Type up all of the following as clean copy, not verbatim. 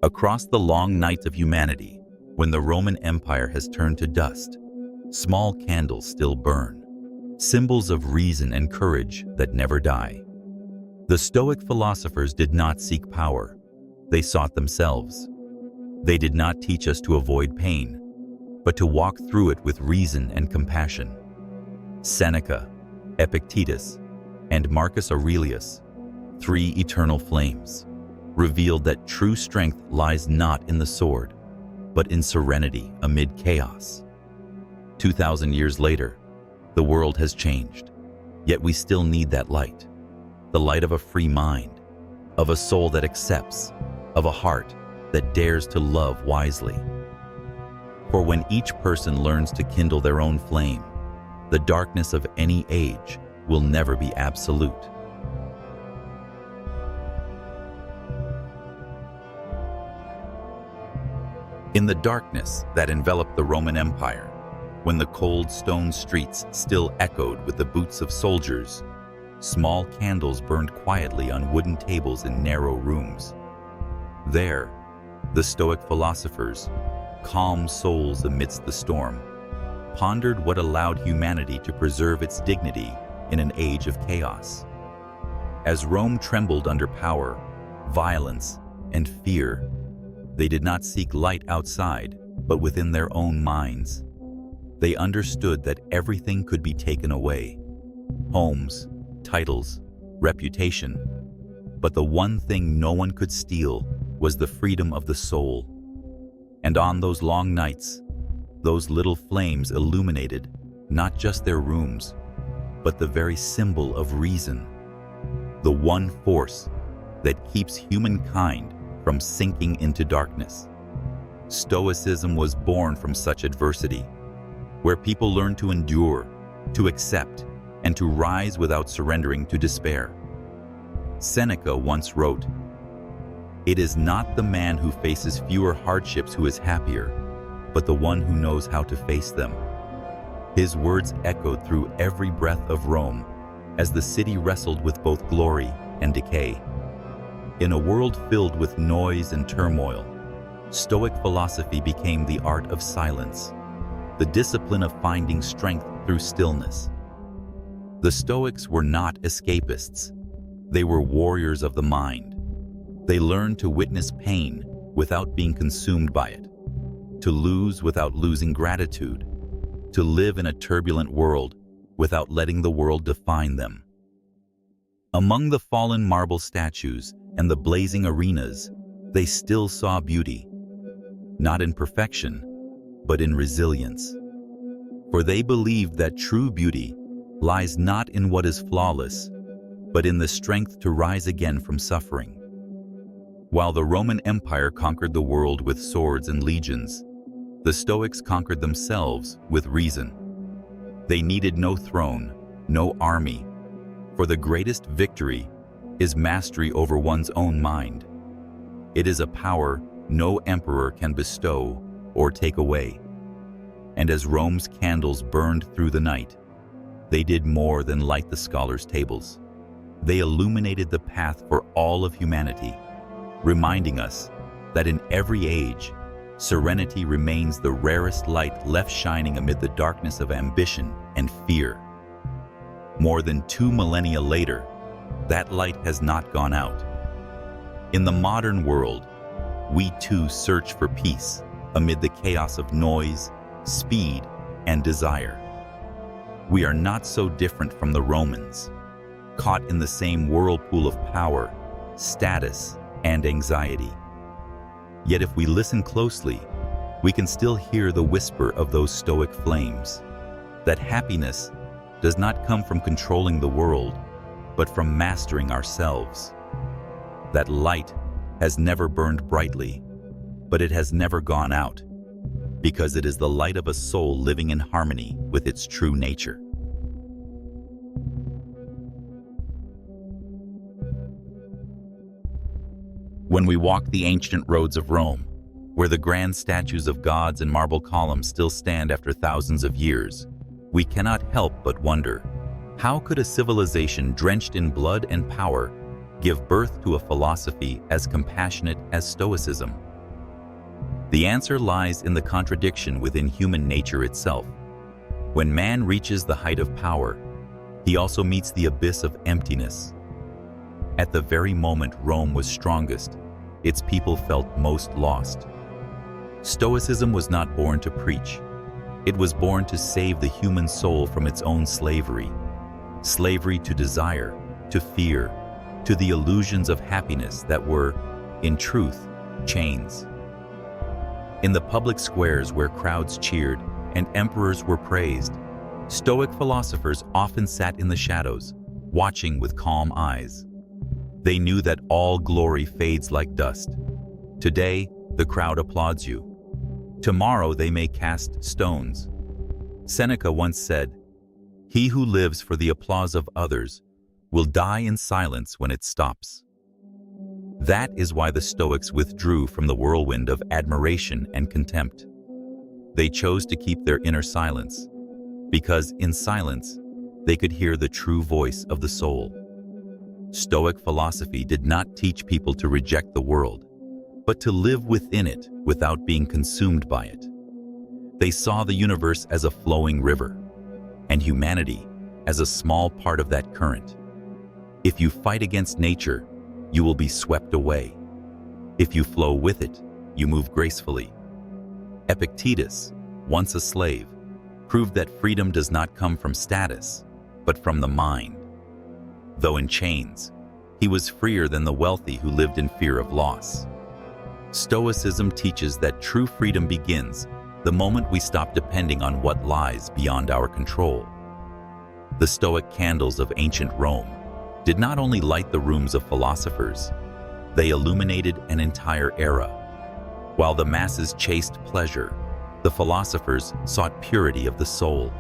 Across the long nights of humanity, when the Roman Empire has turned to dust, small candles still burn, symbols of reason and courage that never die. The Stoic philosophers did not seek power. They sought themselves. They did not teach us to avoid pain, but to walk through it with reason and compassion. Seneca, Epictetus, and Marcus Aurelius, three eternal flames, revealed that true strength lies not in the sword, but in serenity amid chaos. 2,000 years later, the world has changed, yet we still need that light. The light of a free mind, of a soul that accepts, of a heart that dares to love wisely. For when each person learns to kindle their own flame, the darkness of any age will never be absolute. In the darkness that enveloped the Roman Empire, when the cold stone streets still echoed with the boots of soldiers, small candles burned quietly on wooden tables in narrow rooms. There, the Stoic philosophers, calm souls amidst the storm, pondered what allowed humanity to preserve its dignity in an age of chaos. As Rome trembled under power, violence, and fear, they did not seek light outside, but within their own minds. They understood that everything could be taken away: homes, titles, reputation. But the one thing no one could steal was the freedom of the soul. And on those long nights, those little flames illuminated not just their rooms, but the very symbol of reason, the one force that keeps humankind from sinking into darkness. Stoicism was born from such adversity, where people learn to endure, to accept, and to rise without surrendering to despair. Seneca once wrote, "It is not the man who faces fewer hardships who is happier, but the one who knows how to face them." His words echoed through every breath of Rome as the city wrestled with both glory and decay. In a world filled with noise and turmoil, Stoic philosophy became the art of silence, the discipline of finding strength through stillness. The Stoics were not escapists. They were warriors of the mind. They learned to witness pain without being consumed by it, to lose without losing gratitude, to live in a turbulent world without letting the world define them. Among the fallen marble statues and the blazing arenas, they still saw beauty, not in perfection, but in resilience. For they believed that true beauty lies not in what is flawless, but in the strength to rise again from suffering. While the Roman Empire conquered the world with swords and legions, the Stoics conquered themselves with reason. They needed no throne, no army, for the greatest victory is mastery over one's own mind. It is a power no emperor can bestow or take away. And as Rome's candles burned through the night, they did more than light the scholars' tables. They illuminated the path for all of humanity, reminding us that in every age, serenity remains the rarest light left shining amid the darkness of ambition and fear. More than 2 millennia later, that light has not gone out. In the modern world, we too search for peace amid the chaos of noise, speed, and desire. We are not so different from the Romans, caught in the same whirlpool of power, status, and anxiety. Yet if we listen closely, we can still hear the whisper of those Stoic flames, that happiness does not come from controlling the world, but from mastering ourselves. That light has never burned brightly, but it has never gone out, because it is the light of a soul living in harmony with its true nature. When we walk the ancient roads of Rome, where the grand statues of gods and marble columns still stand after thousands of years, we cannot help but wonder, how could a civilization drenched in blood and power give birth to a philosophy as compassionate as Stoicism? The answer lies in the contradiction within human nature itself. When man reaches the height of power, he also meets the abyss of emptiness. At the very moment Rome was strongest, its people felt most lost. Stoicism was not born to preach. It was born to save the human soul from its own slavery. Slavery to desire, to fear, to the illusions of happiness that were, in truth, chains. In the public squares where crowds cheered and emperors were praised, Stoic philosophers often sat in the shadows, watching with calm eyes. They knew that all glory fades like dust. Today, the crowd applauds you. Tomorrow they may cast stones. Seneca once said, "He who lives for the applause of others will die in silence when it stops." That is why the Stoics withdrew from the whirlwind of admiration and contempt. They chose to keep their inner silence, because in silence, they could hear the true voice of the soul. Stoic philosophy did not teach people to reject the world, but to live within it without being consumed by it. They saw the universe as a flowing river, and humanity as a small part of that current. If you fight against nature, you will be swept away. If you flow with it, you move gracefully. Epictetus, once a slave, proved that freedom does not come from status, but from the mind. Though in chains, he was freer than the wealthy who lived in fear of loss. Stoicism teaches that true freedom begins the moment we stop depending on what lies beyond our control. The Stoic candles of ancient Rome did not only light the rooms of philosophers, they illuminated an entire era. While the masses chased pleasure, the philosophers sought purity of the soul.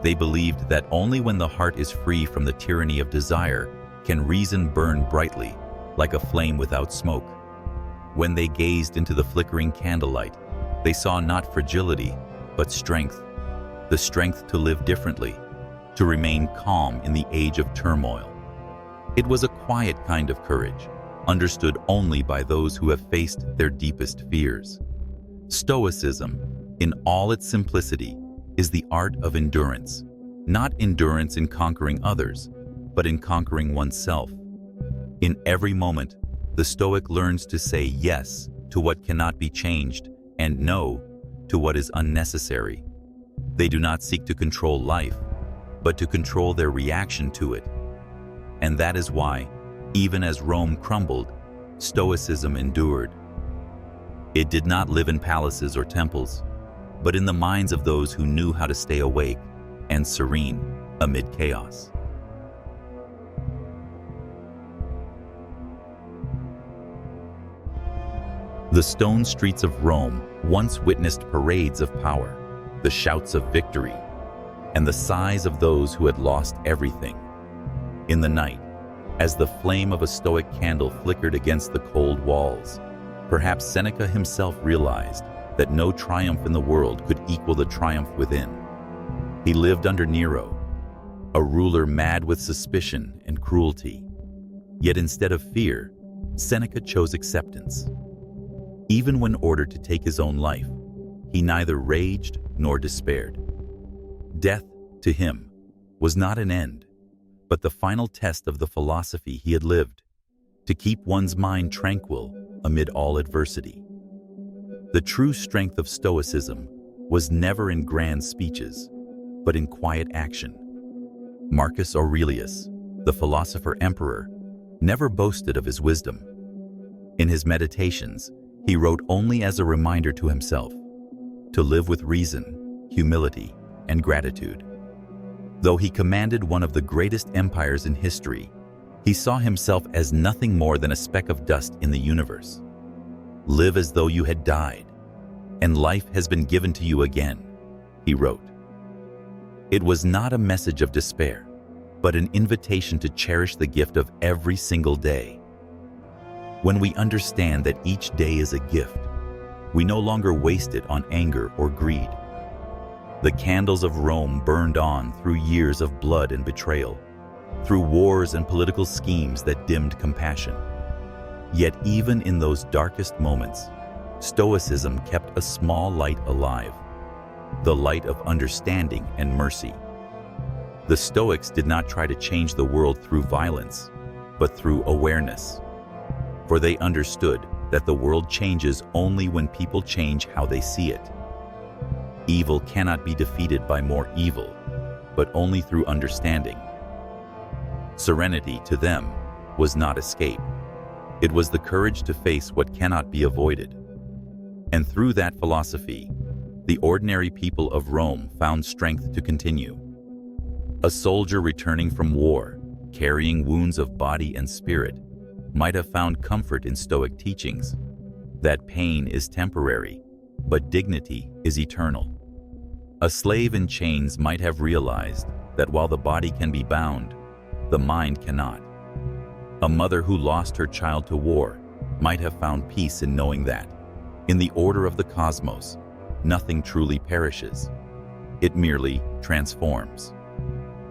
They believed that only when the heart is free from the tyranny of desire can reason burn brightly, like a flame without smoke. When they gazed into the flickering candlelight, they saw not fragility, but strength. The strength to live differently, to remain calm in the age of turmoil. It was a quiet kind of courage, understood only by those who have faced their deepest fears. Stoicism, in all its simplicity, is the art of endurance, not endurance in conquering others, but in conquering oneself. In every moment, the Stoic learns to say yes to what cannot be changed and no to what is unnecessary. They do not seek to control life, but to control their reaction to it. And that is why, even as Rome crumbled, Stoicism endured. It did not live in palaces or temples, but in the minds of those who knew how to stay awake and serene amid chaos. The stone streets of Rome once witnessed parades of power, the shouts of victory, and the sighs of those who had lost everything. In the night, as the flame of a Stoic candle flickered against the cold walls, perhaps Seneca himself realized that no triumph in the world could equal the triumph within. He lived under Nero, a ruler mad with suspicion and cruelty. Yet instead of fear, Seneca chose acceptance. Even when ordered to take his own life, he neither raged nor despaired. Death, to him, was not an end, but the final test of the philosophy he had lived, to keep one's mind tranquil amid all adversity. The true strength of Stoicism was never in grand speeches, but in quiet action. Marcus Aurelius, the philosopher-emperor, never boasted of his wisdom. In his meditations, he wrote only as a reminder to himself to live with reason, humility, and gratitude. Though he commanded one of the greatest empires in history, he saw himself as nothing more than a speck of dust in the universe. "Live as though you had died, and life has been given to you again," he wrote. It was not a message of despair, but an invitation to cherish the gift of every single day. When we understand that each day is a gift, we no longer waste it on anger or greed. The candles of Rome burned on through years of blood and betrayal, through wars and political schemes that dimmed compassion. Yet even in those darkest moments, Stoicism kept a small light alive, the light of understanding and mercy. The Stoics did not try to change the world through violence, but through awareness. For they understood that the world changes only when people change how they see it. Evil cannot be defeated by more evil, but only through understanding. Serenity to them was not escape. It was the courage to face what cannot be avoided. And through that philosophy, the ordinary people of Rome found strength to continue. A soldier returning from war, carrying wounds of body and spirit, might have found comfort in Stoic teachings that pain is temporary, but dignity is eternal. A slave in chains might have realized that while the body can be bound, the mind cannot. A mother who lost her child to war might have found peace in knowing that, in the order of the cosmos, nothing truly perishes. It merely transforms.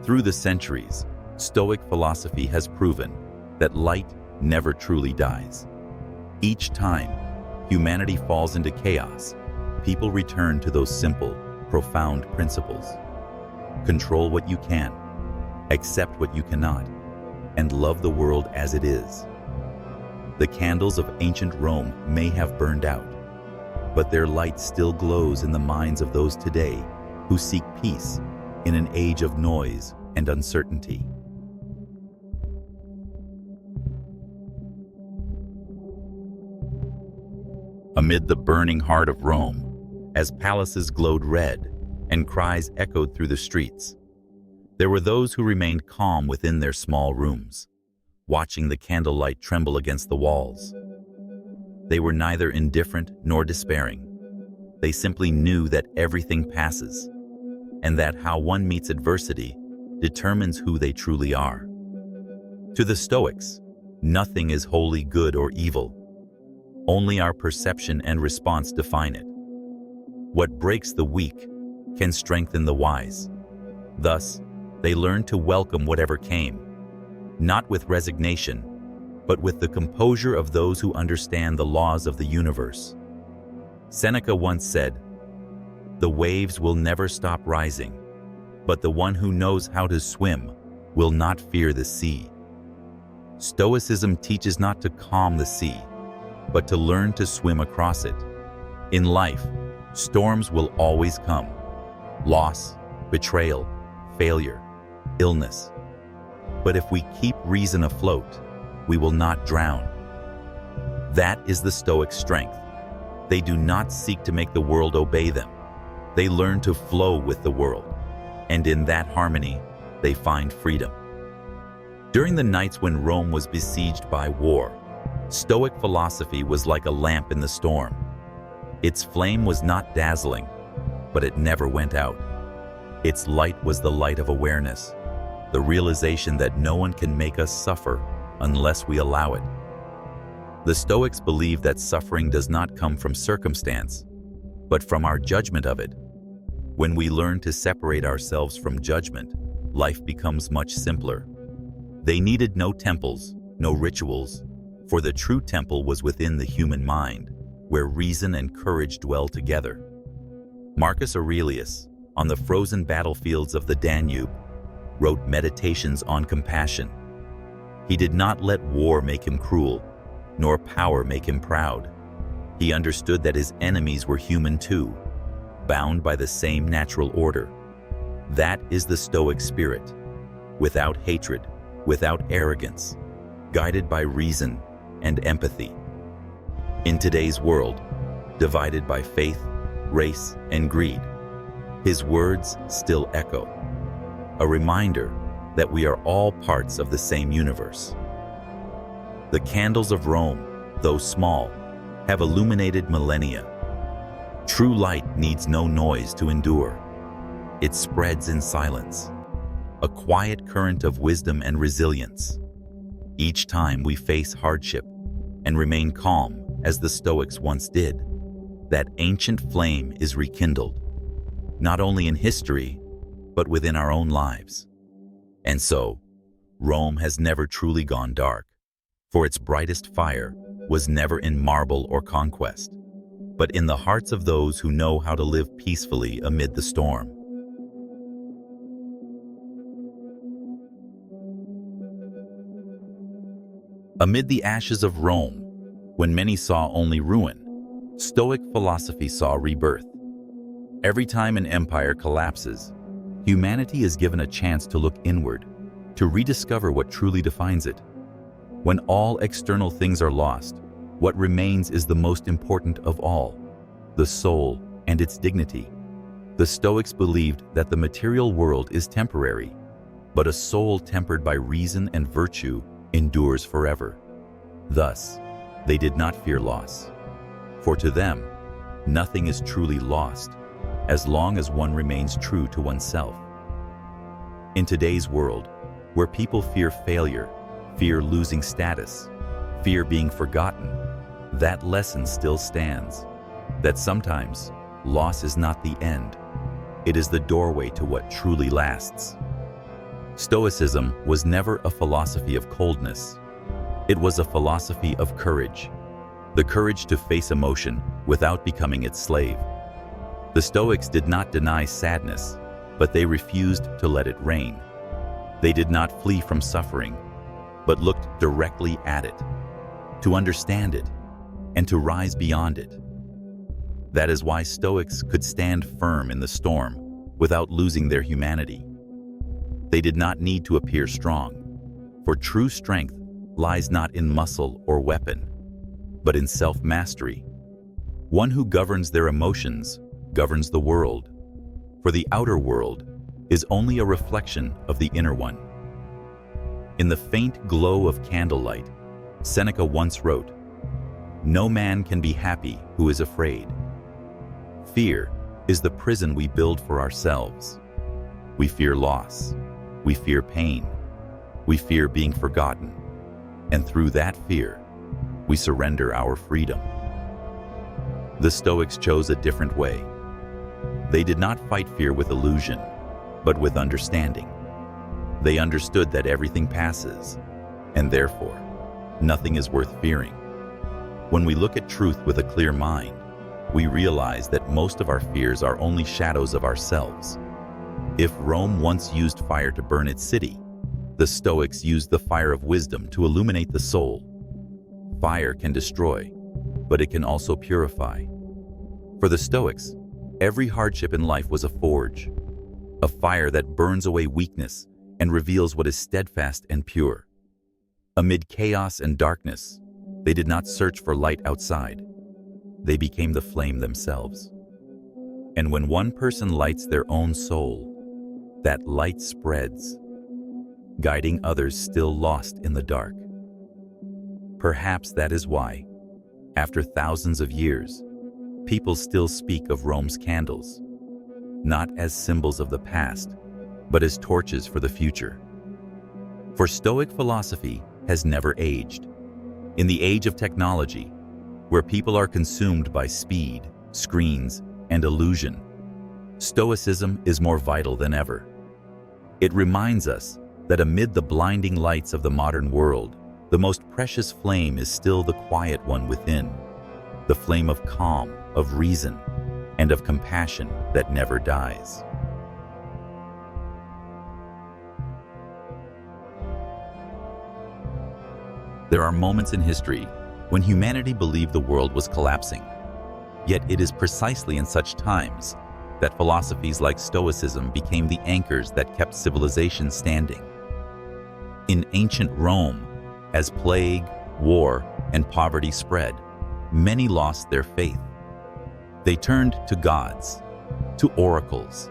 Through the centuries, Stoic philosophy has proven that light never truly dies. Each time humanity falls into chaos, people return to those simple, profound principles. Control what you can, accept what you cannot, and love the world as it is. The candles of ancient Rome may have burned out, but their light still glows in the minds of those today who seek peace in an age of noise and uncertainty. Amid the burning heart of Rome, as palaces glowed red and cries echoed through the streets, there were those who remained calm within their small rooms, watching the candlelight tremble against the walls. They were neither indifferent nor despairing. They simply knew that everything passes, and that how one meets adversity determines who they truly are. To the Stoics, nothing is wholly good or evil. Only our perception and response define it. What breaks the weak can strengthen the wise. Thus, they learned to welcome whatever came, not with resignation, but with the composure of those who understand the laws of the universe. Seneca once said, "The waves will never stop rising, but the one who knows how to swim will not fear the sea." Stoicism teaches not to calm the sea, but to learn to swim across it. In life, storms will always come. Loss, betrayal, failure, illness. But if we keep reason afloat, we will not drown. That is the Stoic strength. They do not seek to make the world obey them. They learn to flow with the world, and in that harmony, they find freedom. During the nights when Rome was besieged by war, Stoic philosophy was like a lamp in the storm. Its flame was not dazzling, but it never went out. Its light was the light of awareness, the realization that no one can make us suffer unless we allow it. The Stoics believe that suffering does not come from circumstance, but from our judgment of it. When we learn to separate ourselves from judgment, life becomes much simpler. They needed no temples, no rituals, for the true temple was within the human mind, where reason and courage dwell together. Marcus Aurelius, on the frozen battlefields of the Danube, wrote meditations on compassion. He did not let war make him cruel, nor power make him proud. He understood that his enemies were human too, bound by the same natural order. That is the Stoic spirit, without hatred, without arrogance, guided by reason and empathy. In today's world, divided by faith, race, and greed, his words still echo, a reminder that we are all parts of the same universe. The candles of Rome, though small, have illuminated millennia. True light needs no noise to endure. It spreads in silence, a quiet current of wisdom and resilience. Each time we face hardship and remain calm as the Stoics once did, that ancient flame is rekindled, not only in history, but within our own lives. And so, Rome has never truly gone dark, for its brightest fire was never in marble or conquest, but in the hearts of those who know how to live peacefully amid the storm. Amid the ashes of Rome, when many saw only ruin, Stoic philosophy saw rebirth. Every time an empire collapses, humanity is given a chance to look inward, to rediscover what truly defines it. When all external things are lost, what remains is the most important of all, the soul and its dignity. The Stoics believed that the material world is temporary, but a soul tempered by reason and virtue endures forever. Thus, they did not fear loss. For to them, nothing is truly lost, as long as one remains true to oneself. In today's world, where people fear failure, fear losing status, fear being forgotten, that lesson still stands, that sometimes loss is not the end. It is the doorway to what truly lasts. Stoicism was never a philosophy of coldness. It was a philosophy of courage, the courage to face emotion without becoming its slave. The Stoics did not deny sadness, but they refused to let it reign. They did not flee from suffering, but looked directly at it, to understand it, and to rise beyond it. That is why Stoics could stand firm in the storm without losing their humanity. They did not need to appear strong, for true strength lies not in muscle or weapon, but in self-mastery. One who governs their emotions governs the world, for the outer world is only a reflection of the inner one. In the faint glow of candlelight, Seneca once wrote, "No man can be happy who is afraid." Fear is the prison we build for ourselves. We fear loss. We fear pain. We fear being forgotten. And through that fear, we surrender our freedom. The Stoics chose a different way. They did not fight fear with illusion, but with understanding. They understood that everything passes, and therefore, nothing is worth fearing. When we look at truth with a clear mind, we realize that most of our fears are only shadows of ourselves. If Rome once used fire to burn its city, the Stoics used the fire of wisdom to illuminate the soul. Fire can destroy, but it can also purify. For the Stoics, every hardship in life was a forge, a fire that burns away weakness and reveals what is steadfast and pure. Amid chaos and darkness, they did not search for light outside. They became the flame themselves. And when one person lights their own soul, that light spreads, guiding others still lost in the dark. Perhaps that is why, after thousands of years, people still speak of Rome's candles, not as symbols of the past, but as torches for the future. For Stoic philosophy has never aged. In the age of technology, where people are consumed by speed, screens, and illusion, Stoicism is more vital than ever. It reminds us that amid the blinding lights of the modern world, the most precious flame is still the quiet one within, the flame of calm, of reason, and of compassion that never dies. There are moments in history when humanity believed the world was collapsing. Yet it is precisely in such times that philosophies like Stoicism became the anchors that kept civilization standing. In ancient Rome, as plague, war, and poverty spread, many lost their faith. They turned to gods, to oracles,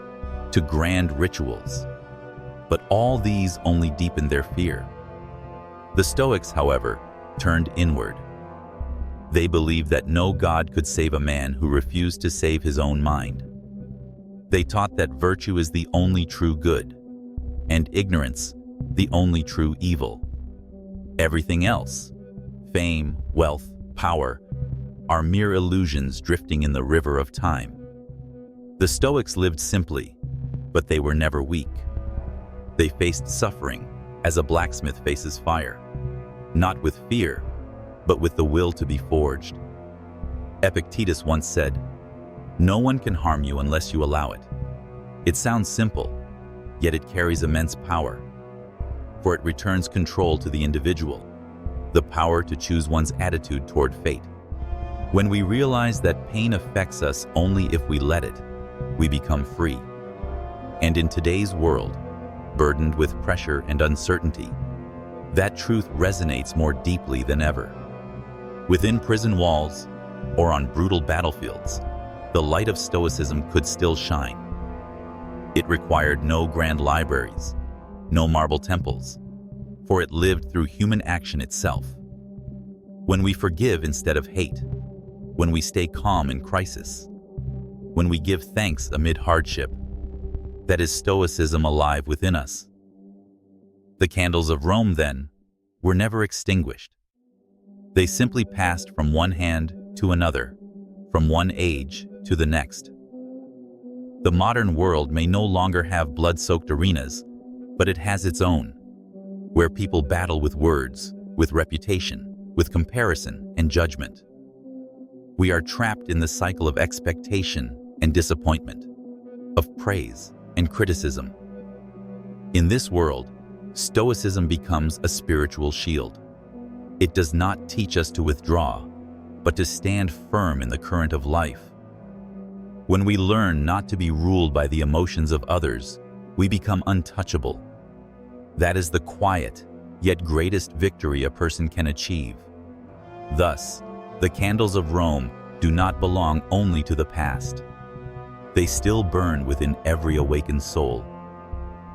to grand rituals. But all these only deepened their fear. The Stoics, however, turned inward. They believed that no god could save a man who refused to save his own mind. They taught that virtue is the only true good, and ignorance the only true evil. Everything else, fame, wealth, power, are mere illusions drifting in the river of time. The Stoics lived simply, but they were never weak. They faced suffering as a blacksmith faces fire, not with fear, but with the will to be forged. Epictetus once said, "No one can harm you unless you allow it." It sounds simple, yet it carries immense power, for it returns control to the individual, the power to choose one's attitude toward fate. When we realize that pain affects us only if we let it, we become free. And in today's world, burdened with pressure and uncertainty, that truth resonates more deeply than ever. Within prison walls or on brutal battlefields, the light of Stoicism could still shine. It required no grand libraries, no marble temples, for it lived through human action itself. When we forgive instead of hate, when we stay calm in crisis, when we give thanks amid hardship, that is Stoicism alive within us. The candles of Rome, then, were never extinguished. They simply passed from one hand to another, from one age to the next. The modern world may no longer have blood-soaked arenas, but it has its own, where people battle with words, with reputation, with comparison and judgment. We are trapped in the cycle of expectation and disappointment, of praise and criticism. In this world, Stoicism becomes a spiritual shield. It does not teach us to withdraw, but to stand firm in the current of life. When we learn not to be ruled by the emotions of others, we become untouchable. That is the quiet, yet greatest victory a person can achieve. Thus, the candles of Rome do not belong only to the past. They still burn within every awakened soul.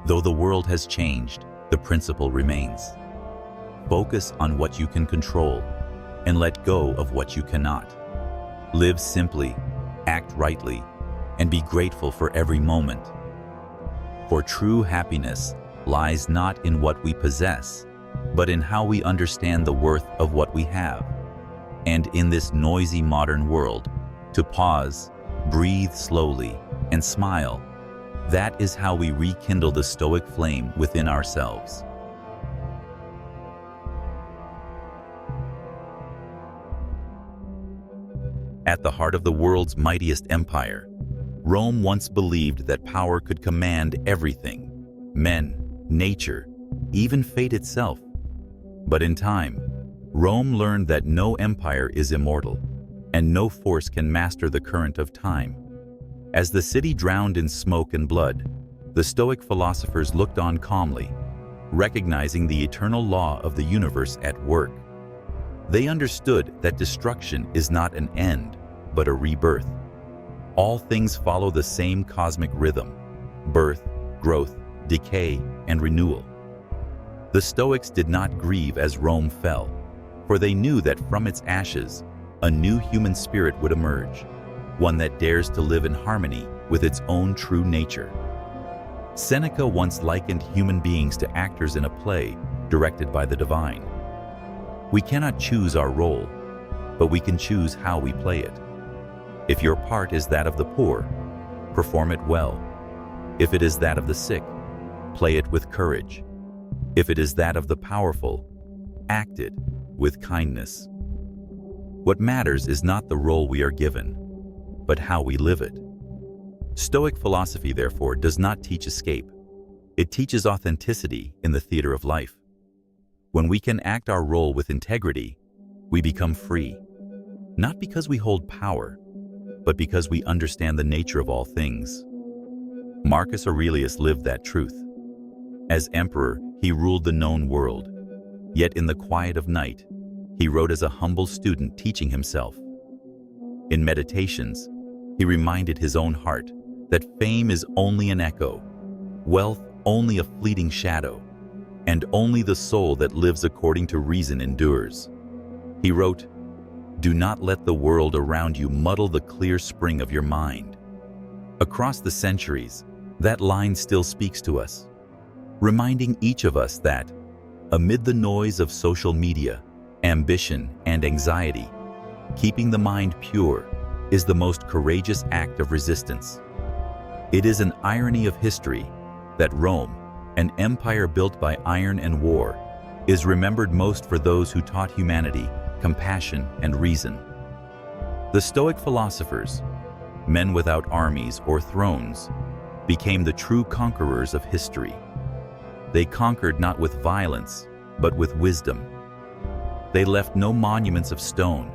Though the world has changed, the principle remains. Focus on what you can control and let go of what you cannot. Live simply, act rightly, and be grateful for every moment. For true happiness lies not in what we possess, but in how we understand the worth of what we have. And in this noisy modern world, to pause, breathe slowly, and smile, that is how we rekindle the Stoic flame within ourselves. At the heart of the world's mightiest empire, Rome once believed that power could command everything: men, nature, even fate itself. But in time, Rome learned that no empire is immortal, and no force can master the current of time. As the city drowned in smoke and blood, the Stoic philosophers looked on calmly, recognizing the eternal law of the universe at work. They understood that destruction is not an end, but a rebirth. All things follow the same cosmic rhythm: birth, growth, decay, and renewal. The Stoics did not grieve as Rome fell, for they knew that from its ashes, a new human spirit would emerge, one that dares to live in harmony with its own true nature. Seneca once likened human beings to actors in a play directed by the divine. We cannot choose our role, but we can choose how we play it. If your part is that of the poor, perform it well. If it is that of the sick, play it with courage. If it is that of the powerful, act it with kindness. What matters is not the role we are given, but how we live it. Stoic philosophy, therefore, does not teach escape. It teaches authenticity in the theater of life. When we can act our role with integrity, we become free, not because we hold power, but because we understand the nature of all things. Marcus Aurelius lived that truth. As emperor, he ruled the known world, yet in the quiet of night, he wrote as a humble student teaching himself. In Meditations, he reminded his own heart that fame is only an echo, wealth only a fleeting shadow, and only the soul that lives according to reason endures. He wrote, "Do not let the world around you muddle the clear spring of your mind." Across the centuries, that line still speaks to us, reminding each of us that, amid the noise of social media, ambition, and anxiety, keeping the mind pure is the most courageous act of resistance. It is an irony of history that Rome, an empire built by iron and war, is remembered most for those who taught humanity compassion and reason. The Stoic philosophers, men without armies or thrones, became the true conquerors of history. They conquered not with violence, but with wisdom. They left no monuments of stone,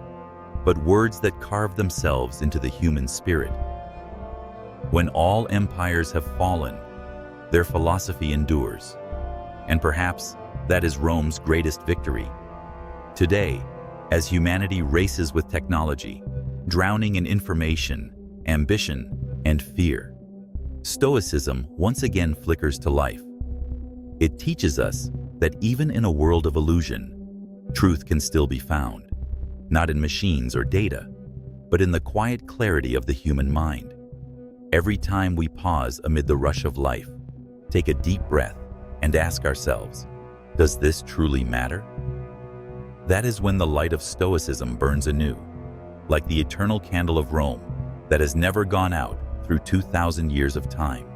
but words that carved themselves into the human spirit. When all empires have fallen, their philosophy endures. And perhaps that is Rome's greatest victory. Today, as humanity races with technology, drowning in information, ambition, and fear, Stoicism once again flickers to life. It teaches us that even in a world of illusion, truth can still be found, not in machines or data, but in the quiet clarity of the human mind. Every time we pause amid the rush of life, take a deep breath, and ask ourselves, does this truly matter? That is when the light of Stoicism burns anew, like the eternal candle of Rome that has never gone out through 2,000 years of time.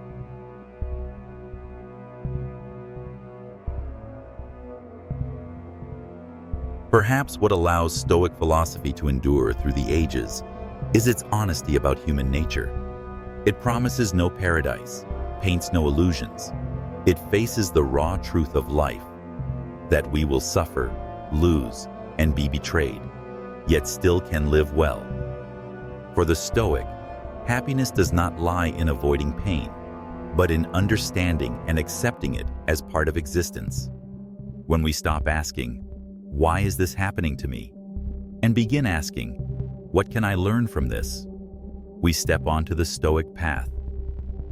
Perhaps what allows Stoic philosophy to endure through the ages is its honesty about human nature. It promises no paradise, paints no illusions. It faces the raw truth of life, that we will suffer, lose, and be betrayed, yet still can live well. For the Stoic, happiness does not lie in avoiding pain, but in understanding and accepting it as part of existence. When we stop asking, "Why is this happening to me?" and begin asking, "What can I learn from this?" we step onto the Stoic path.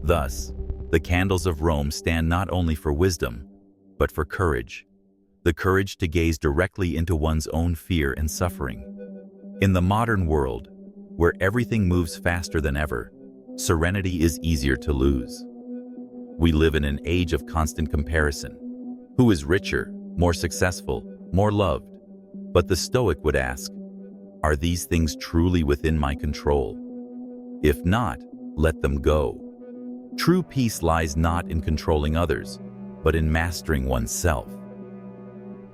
Thus, the candles of Rome stand not only for wisdom, but for courage, the courage to gaze directly into one's own fear and suffering. In the modern world, where everything moves faster than ever, serenity is easier to lose. We live in an age of constant comparison. Who is richer, more successful, more loved? But the Stoic would ask, are these things truly within my control? If not, let them go. True peace lies not in controlling others, but in mastering oneself.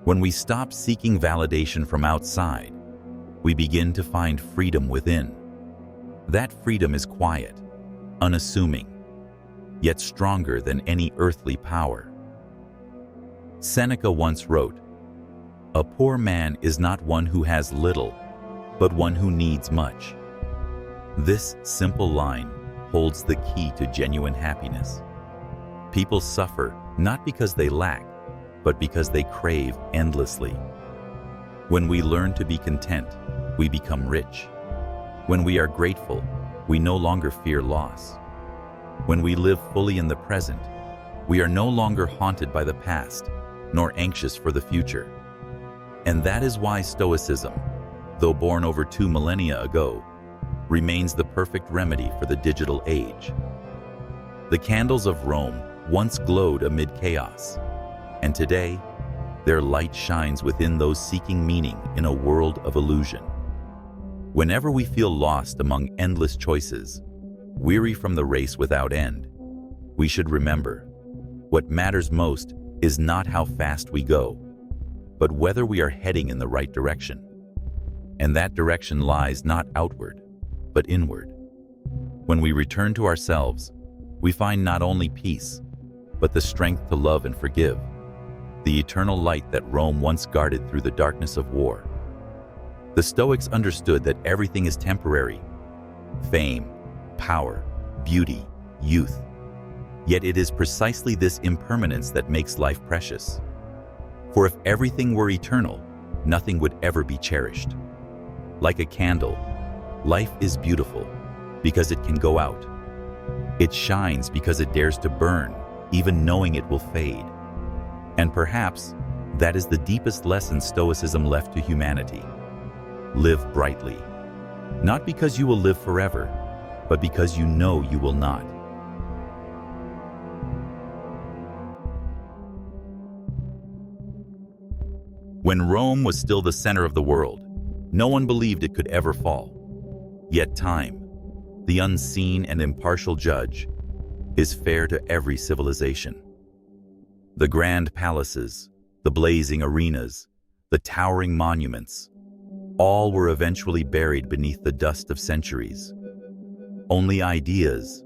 When we stop seeking validation from outside, we begin to find freedom within. That freedom is quiet, unassuming, yet stronger than any earthly power. Seneca once wrote, "A poor man is not one who has little, but one who needs much." This simple line holds the key to genuine happiness. People suffer not because they lack, but because they crave endlessly. When we learn to be content, we become rich. When we are grateful, we no longer fear loss. When we live fully in the present, we are no longer haunted by the past, nor anxious for the future. And that is why Stoicism, though born over 2 millennia ago, remains the perfect remedy for the digital age. The candles of Rome once glowed amid chaos, and today, their light shines within those seeking meaning in a world of illusion. Whenever we feel lost among endless choices, weary from the race without end, we should remember, what matters most is not how fast we go, but whether we are heading in the right direction. And that direction lies not outward, but inward. When we return to ourselves, we find not only peace, but the strength to love and forgive, the eternal light that Rome once guarded through the darkness of war. The Stoics understood that everything is temporary: fame, power, beauty, youth. Yet it is precisely this impermanence that makes life precious. For if everything were eternal, nothing would ever be cherished. Like a candle, life is beautiful because it can go out. It shines because it dares to burn, even knowing it will fade. And perhaps that is the deepest lesson Stoicism left to humanity. Live brightly, not because you will live forever, but because you know you will not. When Rome was still the center of the world, no one believed it could ever fall. Yet time, the unseen and impartial judge, is fair to every civilization. The grand palaces, the blazing arenas, the towering monuments, All were eventually buried beneath the dust of centuries. Only ideas,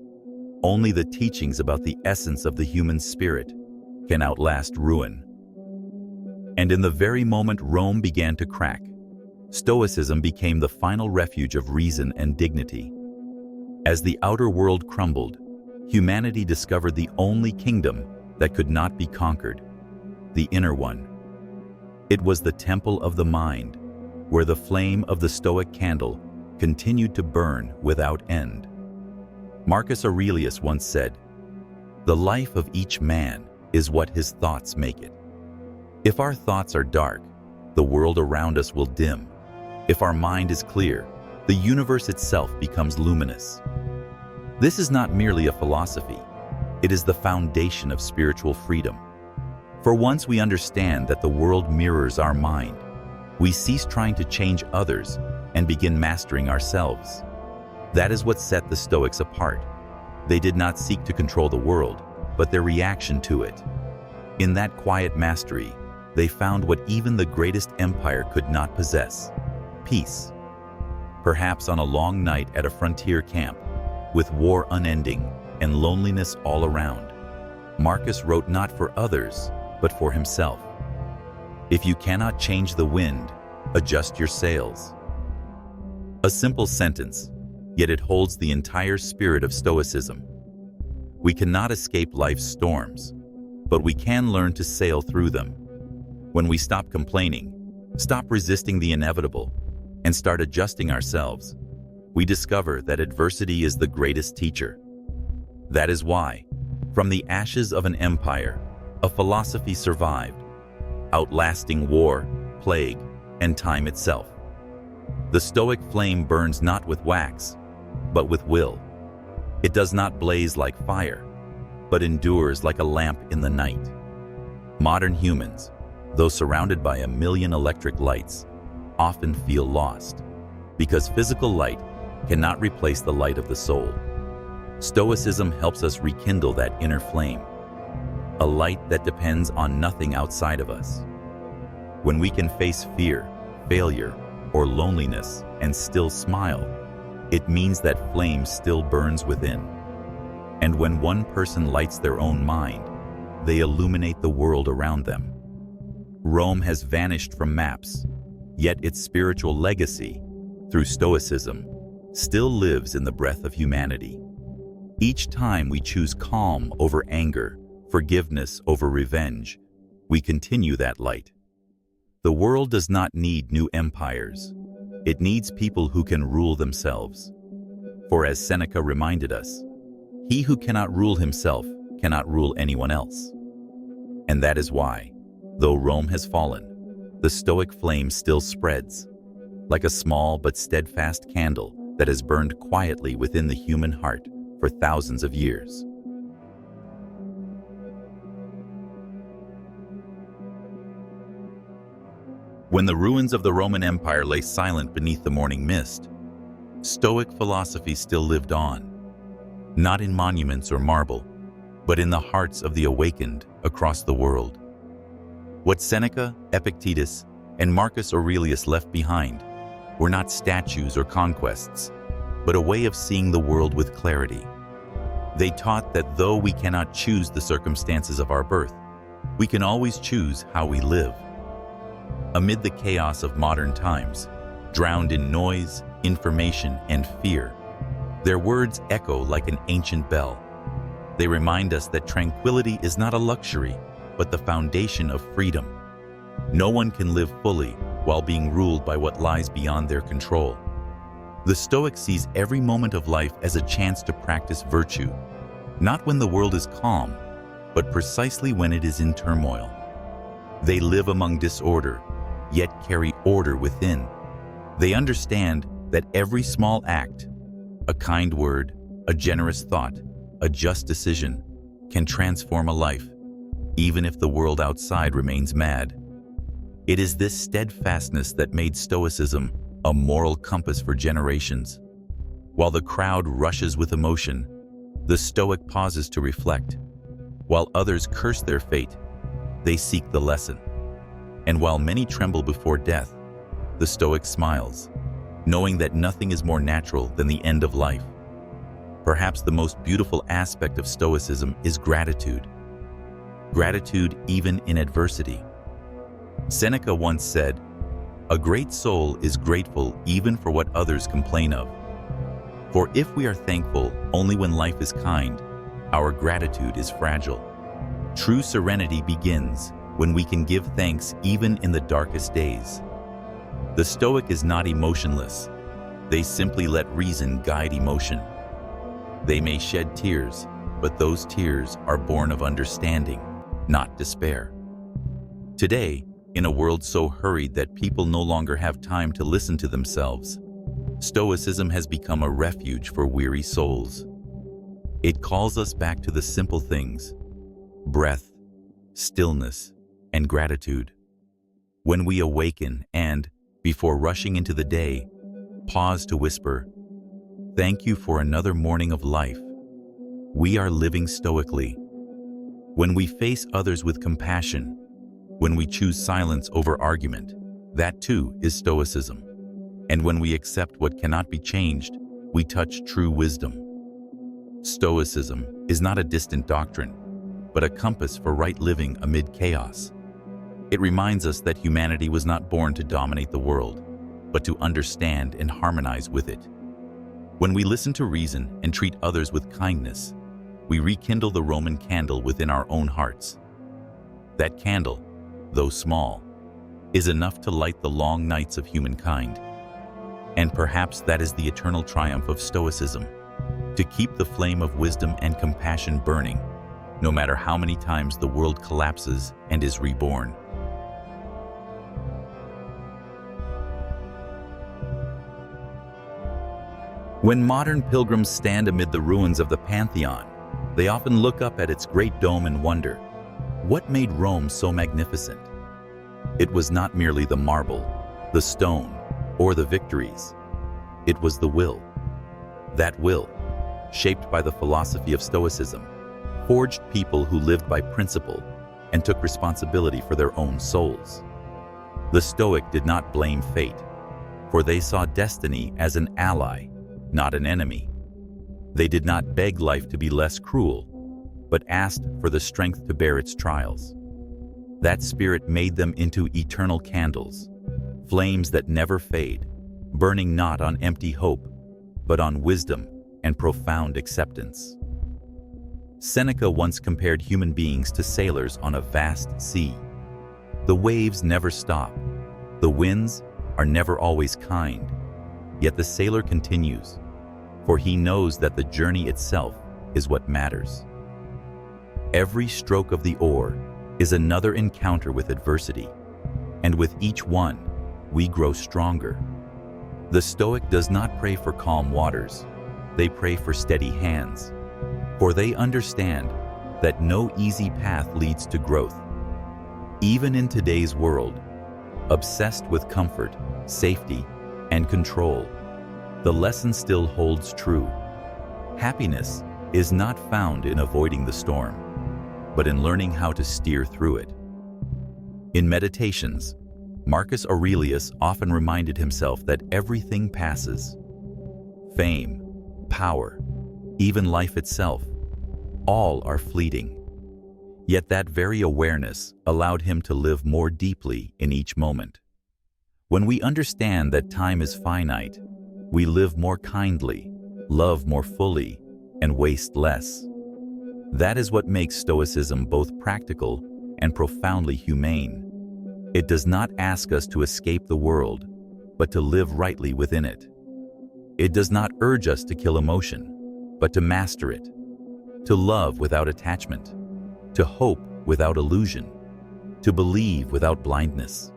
only the teachings about the essence of the human spirit can outlast ruin. And in the very moment Rome began to crack, Stoicism became the final refuge of reason and dignity. As the outer world crumbled, humanity discovered the only kingdom that could not be conquered, the inner one. It was the temple of the mind, where the flame of the Stoic candle continued to burn without end. Marcus Aurelius once said, "The life of each man is what his thoughts make it." If our thoughts are dark, the world around us will dim. If our mind is clear, the universe itself becomes luminous. This is not merely a philosophy, it is the foundation of spiritual freedom. For once we understand that the world mirrors our mind, we cease trying to change others and begin mastering ourselves. That is what set the Stoics apart. They did not seek to control the world, but their reaction to it. In that quiet mastery, they found what even the greatest empire could not possess: peace. Perhaps on a long night at a frontier camp, with war unending and loneliness all around, Marcus wrote not for others, but for himself. "If you cannot change the wind, adjust your sails." A simple sentence, yet it holds the entire spirit of Stoicism. We cannot escape life's storms, but we can learn to sail through them. When we stop complaining, stop resisting the inevitable, and start adjusting ourselves, we discover that adversity is the greatest teacher. That is why, from the ashes of an empire, a philosophy survived, outlasting war, plague, and time itself. The Stoic flame burns not with wax, but with will. It does not blaze like fire, but endures like a lamp in the night. Modern humans, though surrounded by a million electric lights, often feel lost, because physical light cannot replace the light of the soul. Stoicism helps us rekindle that inner flame, a light that depends on nothing outside of us. When we can face fear, failure, or loneliness and still smile, it means that flame still burns within. And when one person lights their own mind, they illuminate the world around them. Rome has vanished from maps, yet its spiritual legacy, through Stoicism, still lives in the breath of humanity. Each time we choose calm over anger, forgiveness over revenge, we continue that light. The world does not need new empires. It needs people who can rule themselves. For as Seneca reminded us, he who cannot rule himself cannot rule anyone else. And that is why, though Rome has fallen, the Stoic flame still spreads, like a small but steadfast candle that has burned quietly within the human heart for thousands of years. When the ruins of the Roman Empire lay silent beneath the morning mist, Stoic philosophy still lived on, not in monuments or marble, but in the hearts of the awakened across the world. What Seneca, Epictetus, and Marcus Aurelius left behind were not statues or conquests, but a way of seeing the world with clarity. They taught that though we cannot choose the circumstances of our birth, we can always choose how we live. Amid the chaos of modern times, drowned in noise, information, and fear, their words echo like an ancient bell. They remind us that tranquility is not a luxury, but the foundation of freedom. No one can live fully while being ruled by what lies beyond their control. The Stoic sees every moment of life as a chance to practice virtue, not when the world is calm, but precisely when it is in turmoil. They live among disorder, yet carry order within. They understand that every small act, a kind word, a generous thought, a just decision, can transform a life, even if the world outside remains mad. It is this steadfastness that made Stoicism a moral compass for generations. While the crowd rushes with emotion, the Stoic pauses to reflect. While others curse their fate, they seek the lesson. And while many tremble before death, The Stoic smiles, knowing that nothing is more natural than the end of life. Perhaps the most beautiful aspect of Stoicism is gratitude. Gratitude even in adversity. Seneca once said, "A great soul is grateful even for what others complain of." For if we are thankful only when life is kind, our gratitude is fragile. True serenity begins when we can give thanks even in the darkest days. The Stoic is not emotionless. They simply let reason guide emotion. They may shed tears, but those tears are born of understanding, not despair. Today, in a world so hurried that people no longer have time to listen to themselves, Stoicism has become a refuge for weary souls. It calls us back to the simple things: breath, stillness, and gratitude. When we awaken and, before rushing into the day, pause to whisper, "Thank you for another morning of life," we are living stoically. When we face others with compassion, when we choose silence over argument, that too is Stoicism. And when we accept what cannot be changed, we touch true wisdom. Stoicism is not a distant doctrine, but a compass for right living amid chaos. It reminds us that humanity was not born to dominate the world, but to understand and harmonize with it. When we listen to reason and treat others with kindness, we rekindle the Roman candle within our own hearts. That candle, though small, is enough to light the long nights of humankind. And perhaps that is the eternal triumph of Stoicism, to keep the flame of wisdom and compassion burning, no matter how many times the world collapses and is reborn. When modern pilgrims stand amid the ruins of the Pantheon, they often look up at its great dome and wonder, what made Rome so magnificent? It was not merely the marble, the stone, or the victories. It was the will. That will, shaped by the philosophy of Stoicism, forged people who lived by principle and took responsibility for their own souls. The Stoic did not blame fate, for they saw destiny as an ally, not an enemy. They did not beg life to be less cruel, but asked for the strength to bear its trials. That spirit made them into eternal candles, flames that never fade, burning not on empty hope, but on wisdom and profound acceptance. Seneca once compared human beings to sailors on a vast sea. The waves never stop. The winds are never always kind. Yet the sailor continues, for he knows that the journey itself is what matters. Every stroke of the oar is another encounter with adversity, and with each one, we grow stronger. The Stoic does not pray for calm waters. They pray for steady hands, for they understand that no easy path leads to growth. Even in today's world, obsessed with comfort, safety, and control, the lesson still holds true. Happiness is not found in avoiding the storm, but in learning how to steer through it. In Meditations, Marcus Aurelius often reminded himself that everything passes. Fame, power, even life itself, all are fleeting. Yet that very awareness allowed him to live more deeply in each moment. When we understand that time is finite, we live more kindly, love more fully, and waste less. That is what makes Stoicism both practical and profoundly humane. It does not ask us to escape the world, but to live rightly within it. It does not urge us to kill emotion, but to master it, to love without attachment, to hope without illusion, to believe without blindness.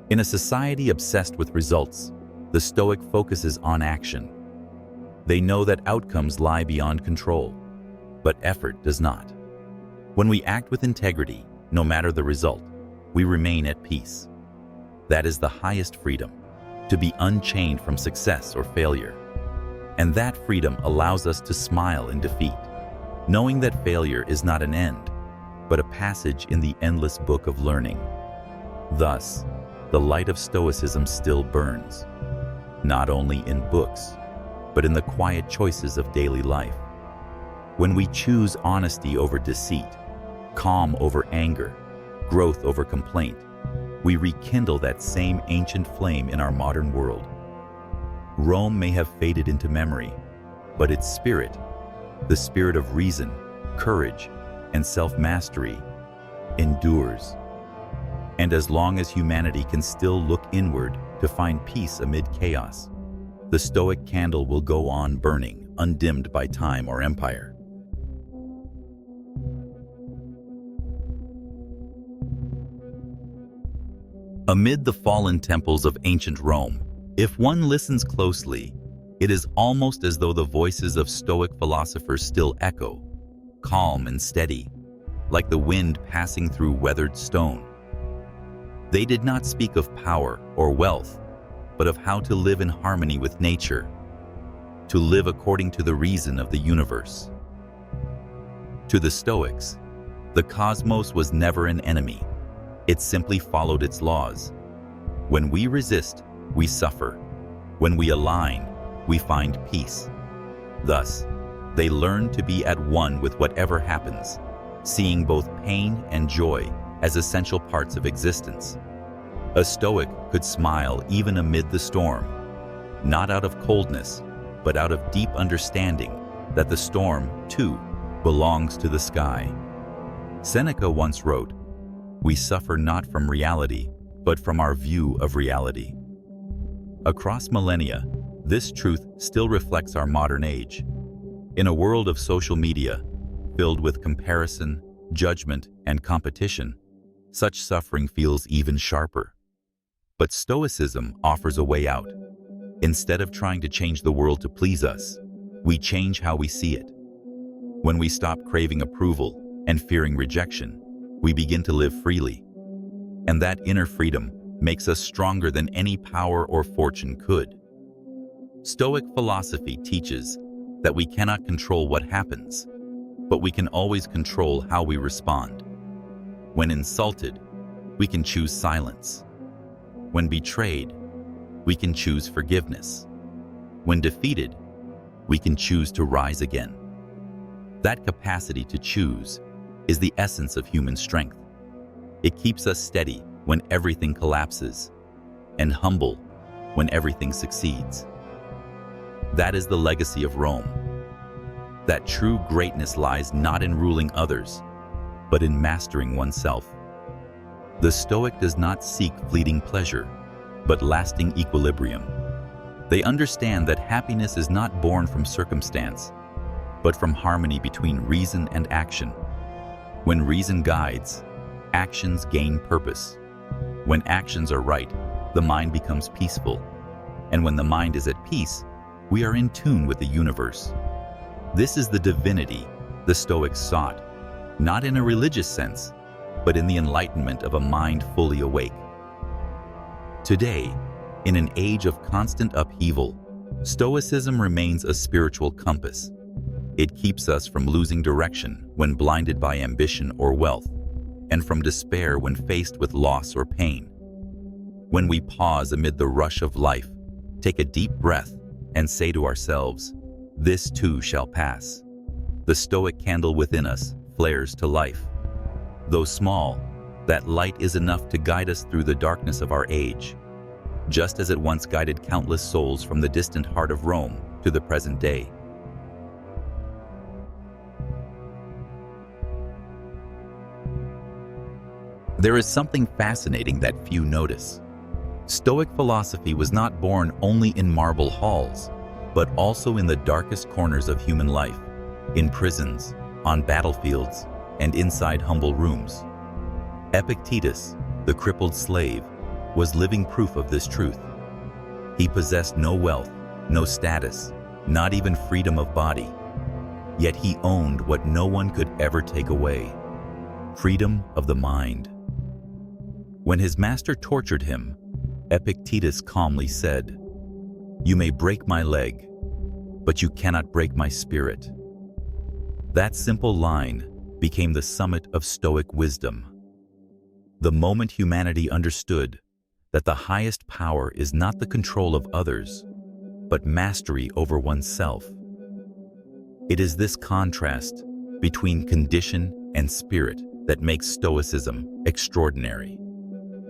In a society obsessed with results, the Stoic focuses on action. They know that outcomes lie beyond control, but effort does not. When we act with integrity, no matter the result, we remain at peace. That is the highest freedom, to be unchained from success or failure. And that freedom allows us to smile in defeat, knowing that failure is not an end, but a passage in the endless book of learning. Thus, the light of Stoicism still burns, not only in books, but in the quiet choices of daily life. When we choose honesty over deceit, calm over anger, growth over complaint, we rekindle that same ancient flame in our modern world. Rome may have faded into memory, but its spirit, the spirit of reason, courage, and self-mastery, endures. And as long as humanity can still look inward to find peace amid chaos, the Stoic candle will go on burning, undimmed by time or empire. Amid the fallen temples of ancient Rome, if one listens closely, it is almost as though the voices of Stoic philosophers still echo, calm and steady, like the wind passing through weathered stone. They did not speak of power or wealth, but of how to live in harmony with nature, to live according to the reason of the universe. To the Stoics, the cosmos was never an enemy. It simply followed its laws. When we resist, we suffer. When we align, we find peace. Thus, they learn to be at one with whatever happens, seeing both pain and joy as essential parts of existence. A Stoic could smile even amid the storm, not out of coldness, but out of deep understanding that the storm, too, belongs to the sky. Seneca once wrote, "We suffer not from reality, but from our view of reality." Across millennia, this truth still reflects our modern age. In a world of social media, filled with comparison, judgment, and competition, such suffering feels even sharper. But Stoicism offers a way out. Instead of trying to change the world to please us, we change how we see it. When we stop craving approval and fearing rejection, we begin to live freely. And that inner freedom makes us stronger than any power or fortune could. Stoic philosophy teaches that we cannot control what happens, but we can always control how we respond. When insulted, we can choose silence. When betrayed, we can choose forgiveness. When defeated, we can choose to rise again. That capacity to choose is the essence of human strength. It keeps us steady when everything collapses, and humble when everything succeeds. That is the legacy of Rome. That true greatness lies not in ruling others, but in mastering oneself. The Stoic does not seek fleeting pleasure, but lasting equilibrium. They understand that happiness is not born from circumstance, but from harmony between reason and action. When reason guides, actions gain purpose. When actions are right, the mind becomes peaceful. And when the mind is at peace, we are in tune with the universe. This is the divinity the Stoics sought, not in a religious sense, but in the enlightenment of a mind fully awake. Today, in an age of constant upheaval, Stoicism remains a spiritual compass. It keeps us from losing direction when blinded by ambition or wealth, and from despair when faced with loss or pain. When we pause amid the rush of life, take a deep breath, and say to ourselves, "This too shall pass," the Stoic candle within us flares to life. Though small, that light is enough to guide us through the darkness of our age, just as it once guided countless souls from the distant heart of Rome to the present day. There is something fascinating that few notice. Stoic philosophy was not born only in marble halls, but also in the darkest corners of human life, in prisons, on battlefields, and inside humble rooms. Epictetus, the crippled slave, was living proof of this truth. He possessed no wealth, no status, not even freedom of body. Yet he owned what no one could ever take away: freedom of the mind. When his master tortured him, Epictetus calmly said, "You may break my leg, but you cannot break my spirit." That simple line became the summit of Stoic wisdom. The moment humanity understood that the highest power is not the control of others, but mastery over oneself. It is this contrast between condition and spirit that makes Stoicism extraordinary.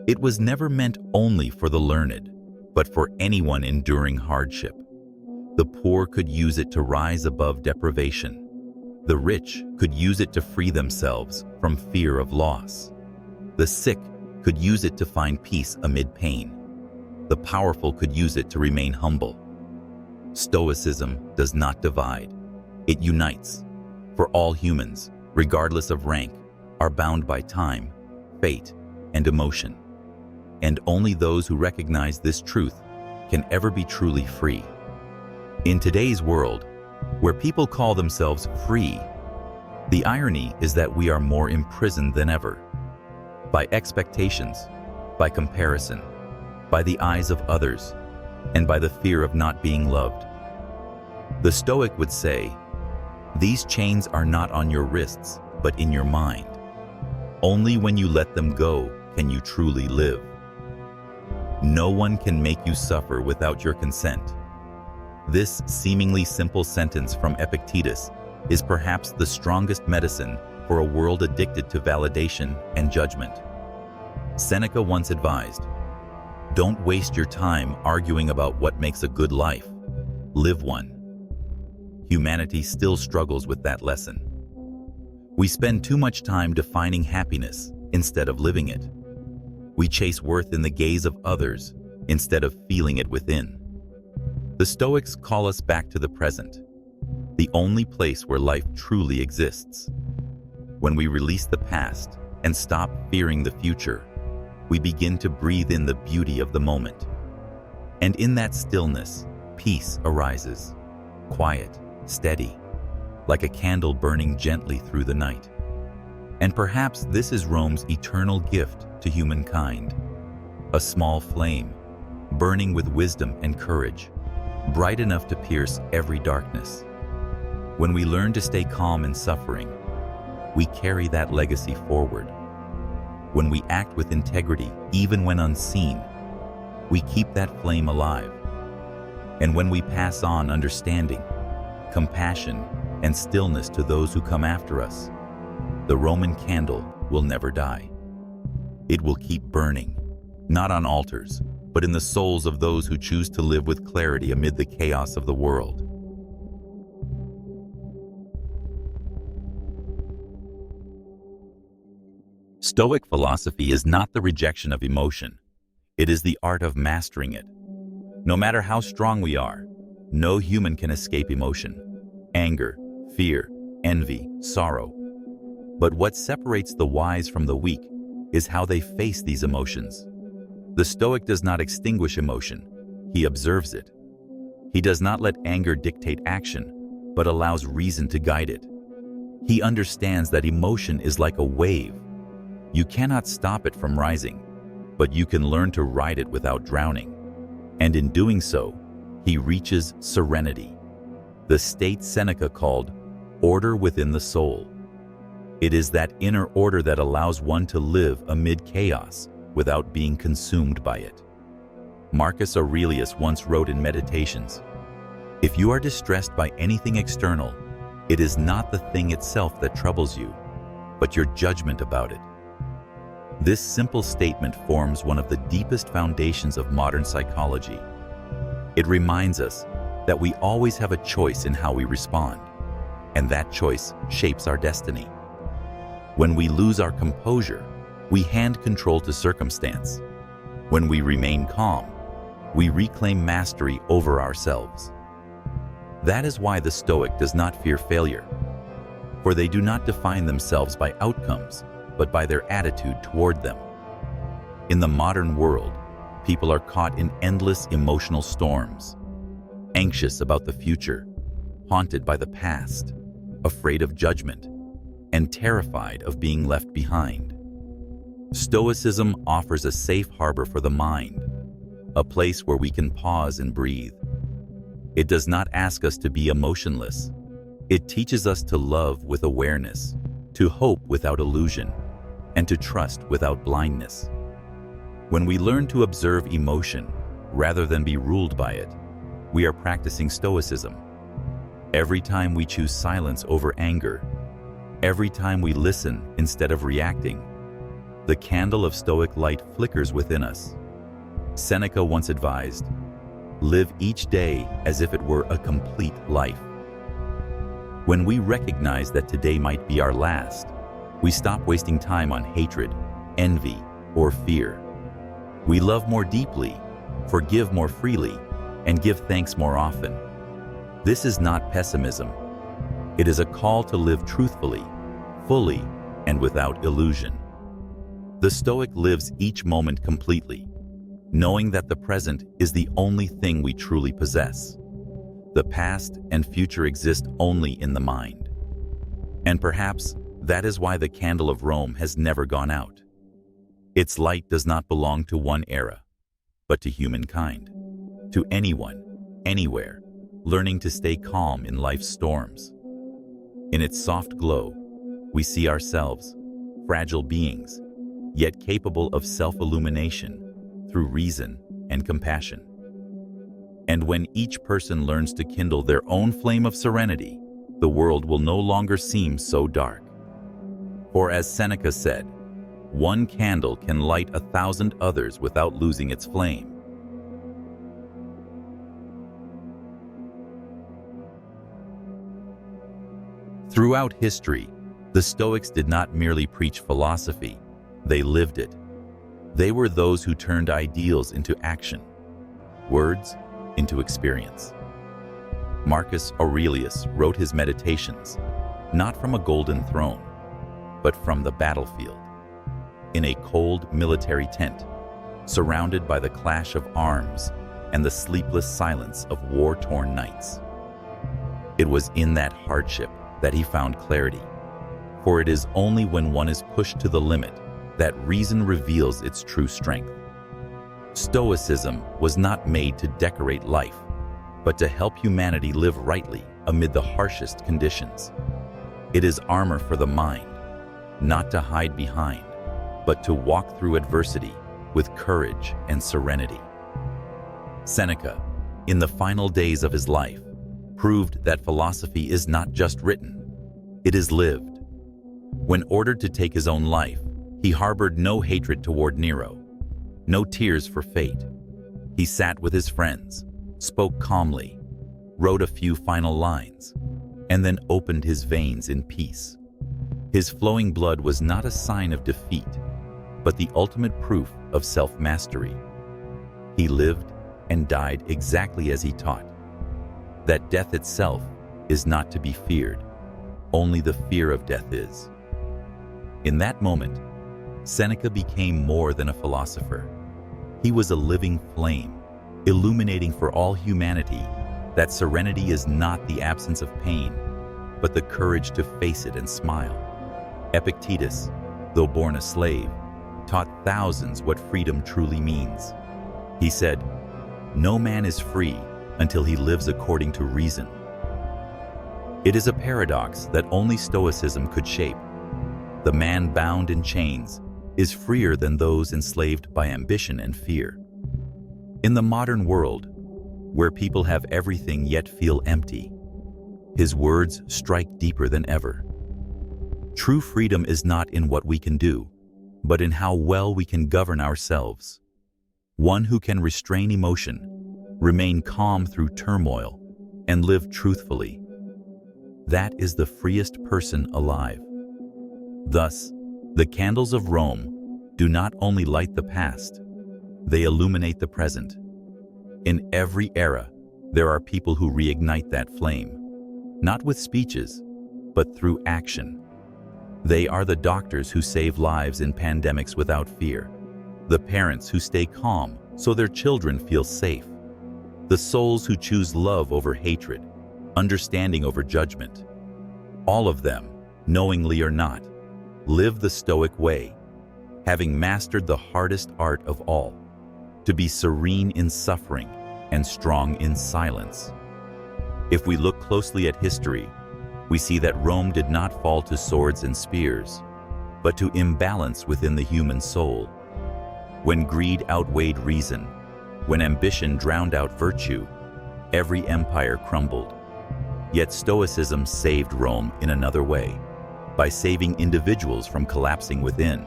It was never meant only for the learned, but for anyone enduring hardship. The poor could use it to rise above deprivation. The rich could use it to free themselves from fear of loss. The sick could use it to find peace amid pain. The powerful could use it to remain humble. Stoicism does not divide. It unites. For all humans, regardless of rank, are bound by time, fate, and emotion. And only those who recognize this truth can ever be truly free. In today's world, where people call themselves free, the irony is that we are more imprisoned than ever. By expectations, by comparison, by the eyes of others, and by the fear of not being loved. The Stoic would say, "These chains are not on your wrists, but in your mind. Only when you let them go can you truly live. No one can make you suffer without your consent." This seemingly simple sentence from Epictetus is perhaps the strongest medicine for a world addicted to validation and judgment. Seneca once advised, "Don't waste your time arguing about what makes a good life. Live one." Humanity still struggles with that lesson. We spend too much time defining happiness instead of living it. We chase worth in the gaze of others instead of feeling it within. The Stoics call us back to the present, the only place where life truly exists. When we release the past and stop fearing the future, we begin to breathe in the beauty of the moment. And in that stillness, peace arises, quiet, steady, like a candle burning gently through the night. And perhaps this is Rome's eternal gift to humankind, a small flame, burning with wisdom and courage, bright enough to pierce every darkness. When we learn to stay calm in suffering, we carry that legacy forward. When we act with integrity, even when unseen, we keep that flame alive. And when we pass on understanding, compassion, and stillness to those who come after us, the Roman candle will never die. It will keep burning, not on altars, but in the souls of those who choose to live with clarity amid the chaos of the world. Stoic philosophy is not the rejection of emotion. It is the art of mastering it. No matter how strong we are, no human can escape emotion. Anger, fear, envy, sorrow. But what separates the wise from the weak is how they face these emotions. The Stoic does not extinguish emotion, he observes it. He does not let anger dictate action, but allows reason to guide it. He understands that emotion is like a wave. You cannot stop it from rising, but you can learn to ride it without drowning. And in doing so, he reaches serenity, the state Seneca called order within the soul. It is that inner order that allows one to live amid chaos without being consumed by it. Marcus Aurelius once wrote in Meditations, "If you are distressed by anything external, it is not the thing itself that troubles you, but your judgment about it." This simple statement forms one of the deepest foundations of modern psychology. It reminds us that we always have a choice in how we respond, and that choice shapes our destiny. When we lose our composure, we hand control to circumstance. When we remain calm, we reclaim mastery over ourselves. That is why the Stoic does not fear failure, for they do not define themselves by outcomes, but by their attitude toward them. In the modern world, people are caught in endless emotional storms, anxious about the future, haunted by the past, afraid of judgment, and terrified of being left behind. Stoicism offers a safe harbor for the mind, a place where we can pause and breathe. It does not ask us to be emotionless. It teaches us to love with awareness, to hope without illusion, and to trust without blindness. When we learn to observe emotion rather than be ruled by it, we are practicing Stoicism. Every time we choose silence over anger, every time we listen instead of reacting, the candle of Stoic light flickers within us. Seneca once advised, "Live each day as if it were a complete life." When we recognize that today might be our last, we stop wasting time on hatred, envy, or fear. We love more deeply, forgive more freely, and give thanks more often. This is not pessimism. It is a call to live truthfully, fully, and without illusion. The Stoic lives each moment completely, knowing that the present is the only thing we truly possess. The past and future exist only in the mind. And perhaps that is why the candle of Rome has never gone out. Its light does not belong to one era, but to humankind, to anyone, anywhere, learning to stay calm in life's storms. In its soft glow, we see ourselves, fragile beings, yet capable of self-illumination through reason and compassion. And when each person learns to kindle their own flame of serenity, the world will no longer seem so dark. For as Seneca said, one candle can light 1,000 others without losing its flame. Throughout history, the Stoics did not merely preach philosophy, they lived it. They were those who turned ideals into action, words into experience. Marcus Aurelius wrote his meditations, not from a golden throne, but from the battlefield, in a cold military tent, surrounded by the clash of arms and the sleepless silence of war-torn nights. It was in that hardship that he found clarity, for it is only when one is pushed to the limit that reason reveals its true strength. Stoicism was not made to decorate life, but to help humanity live rightly amid the harshest conditions. It is armor for the mind, not to hide behind, but to walk through adversity with courage and serenity. Seneca, in the final days of his life, proved that philosophy is not just written, it is lived. When ordered to take his own life, he harbored no hatred toward Nero, no tears for fate. He sat with his friends, spoke calmly, wrote a few final lines, and then opened his veins in peace. His flowing blood was not a sign of defeat, but the ultimate proof of self-mastery. He lived and died exactly as he taught, that death itself is not to be feared, only the fear of death is. In that moment, Seneca became more than a philosopher. He was a living flame, illuminating for all humanity that serenity is not the absence of pain, but the courage to face it and smile. Epictetus, though born a slave, taught thousands what freedom truly means. He said, "No man is free until he lives according to reason." It is a paradox that only Stoicism could shape. The man bound in chains is freer than those enslaved by ambition and fear. In the modern world, where people have everything yet feel empty, his words strike deeper than ever. True freedom is not in what we can do, but in how well we can govern ourselves. One who can restrain emotion, remain calm through turmoil, and live truthfully. That is the freest person alive. Thus, the candles of Rome do not only light the past, they illuminate the present. In every era, there are people who reignite that flame, not with speeches, but through action. They are the doctors who save lives in pandemics without fear, the parents who stay calm so their children feel safe, the souls who choose love over hatred, understanding over judgment. All of them, knowingly or not, live the Stoic way, having mastered the hardest art of all, to be serene in suffering and strong in silence. If we look closely at history, we see that Rome did not fall to swords and spears, but to imbalance within the human soul. When greed outweighed reason, when ambition drowned out virtue, every empire crumbled. Yet Stoicism saved Rome in another way, by saving individuals from collapsing within.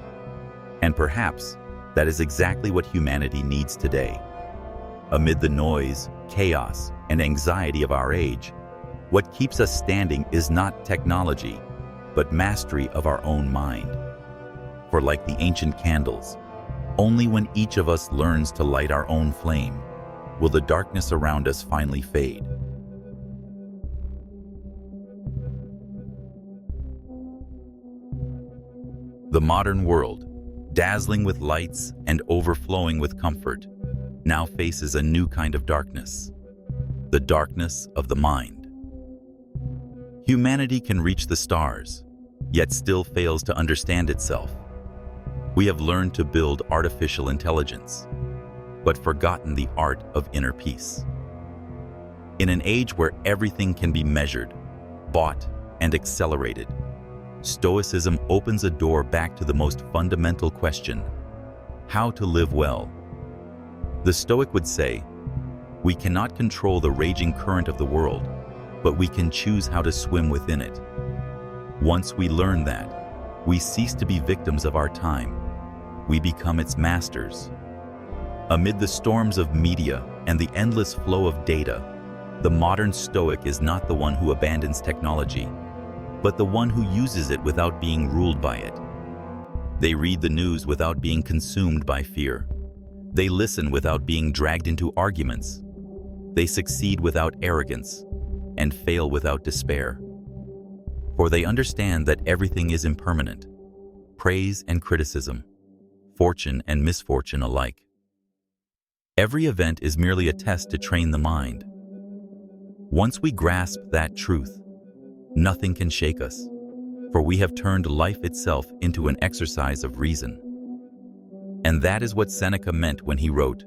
And perhaps that is exactly what humanity needs today. Amid the noise, chaos, and anxiety of our age, what keeps us standing is not technology, but mastery of our own mind. For like the ancient candles, only when each of us learns to light our own flame will the darkness around us finally fade. The modern world, dazzling with lights and overflowing with comfort, now faces a new kind of darkness, the darkness of the mind. Humanity can reach the stars, yet still fails to understand itself. We have learned to build artificial intelligence, but forgotten the art of inner peace. In an age where everything can be measured, bought, and accelerated, Stoicism opens a door back to the most fundamental question: how to live well. The Stoic would say, we cannot control the raging current of the world, but we can choose how to swim within it. Once we learn that, we cease to be victims of our time. We become its masters. Amid the storms of media and the endless flow of data, the modern Stoic is not the one who abandons technology, but the one who uses it without being ruled by it. They read the news without being consumed by fear. They listen without being dragged into arguments. They succeed without arrogance and fail without despair. For they understand that everything is impermanent, praise and criticism, fortune and misfortune alike. Every event is merely a test to train the mind. Once we grasp that truth, nothing can shake us, for we have turned life itself into an exercise of reason. And that is what Seneca meant when he wrote,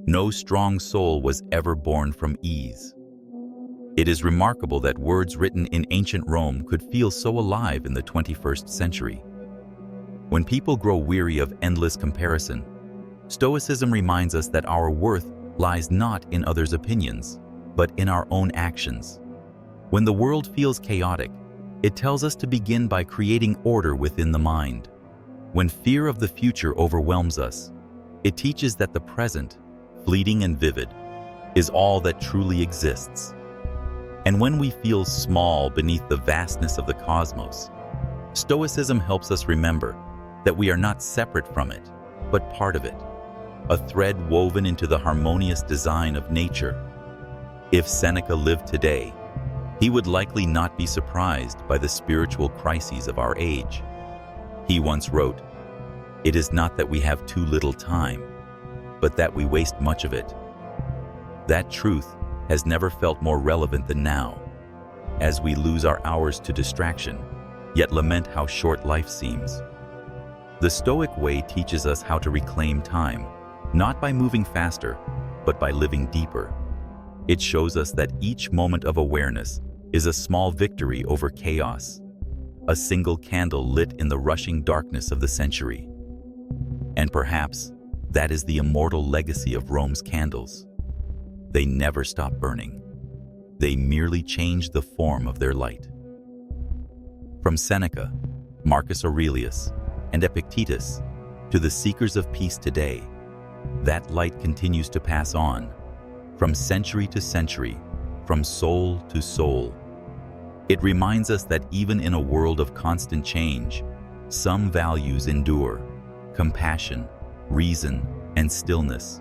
"No strong soul was ever born from ease." It is remarkable that words written in ancient Rome could feel so alive in the 21st century. When people grow weary of endless comparison, Stoicism reminds us that our worth lies not in others' opinions, but in our own actions. When the world feels chaotic, it tells us to begin by creating order within the mind. When fear of the future overwhelms us, it teaches that the present, fleeting and vivid, is all that truly exists. And when we feel small beneath the vastness of the cosmos, Stoicism helps us remember that we are not separate from it, but part of it, a thread woven into the harmonious design of nature. If Seneca lived today, he would likely not be surprised by the spiritual crises of our age. He once wrote, "It is not that we have too little time, but that we waste much of it." That truth has never felt more relevant than now, as we lose our hours to distraction, yet lament how short life seems. The Stoic way teaches us how to reclaim time, not by moving faster, but by living deeper. It shows us that each moment of awareness is a small victory over chaos, a single candle lit in the rushing darkness of the century. And perhaps that is the immortal legacy of Rome's candles. They never stop burning. They merely change the form of their light. From Seneca, Marcus Aurelius, and Epictetus to the seekers of peace today, that light continues to pass on, from century to century, from soul to soul. It reminds us that even in a world of constant change, some values endure: compassion, reason, and stillness.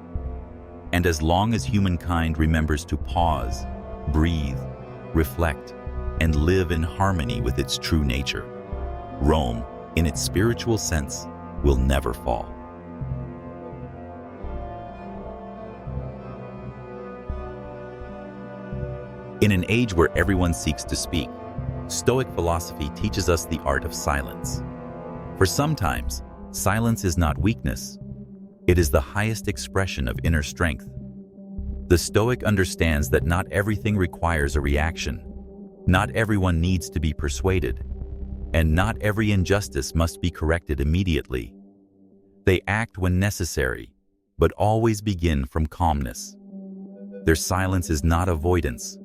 And as long as humankind remembers to pause, breathe, reflect, and live in harmony with its true nature, Rome, in its spiritual sense, will never fall. In an age where everyone seeks to speak, Stoic philosophy teaches us the art of silence. For sometimes, silence is not weakness. It is the highest expression of inner strength. The Stoic understands that not everything requires a reaction. Not everyone needs to be persuaded, and not every injustice must be corrected immediately. They act when necessary, but always begin from calmness. Their silence is not avoidance,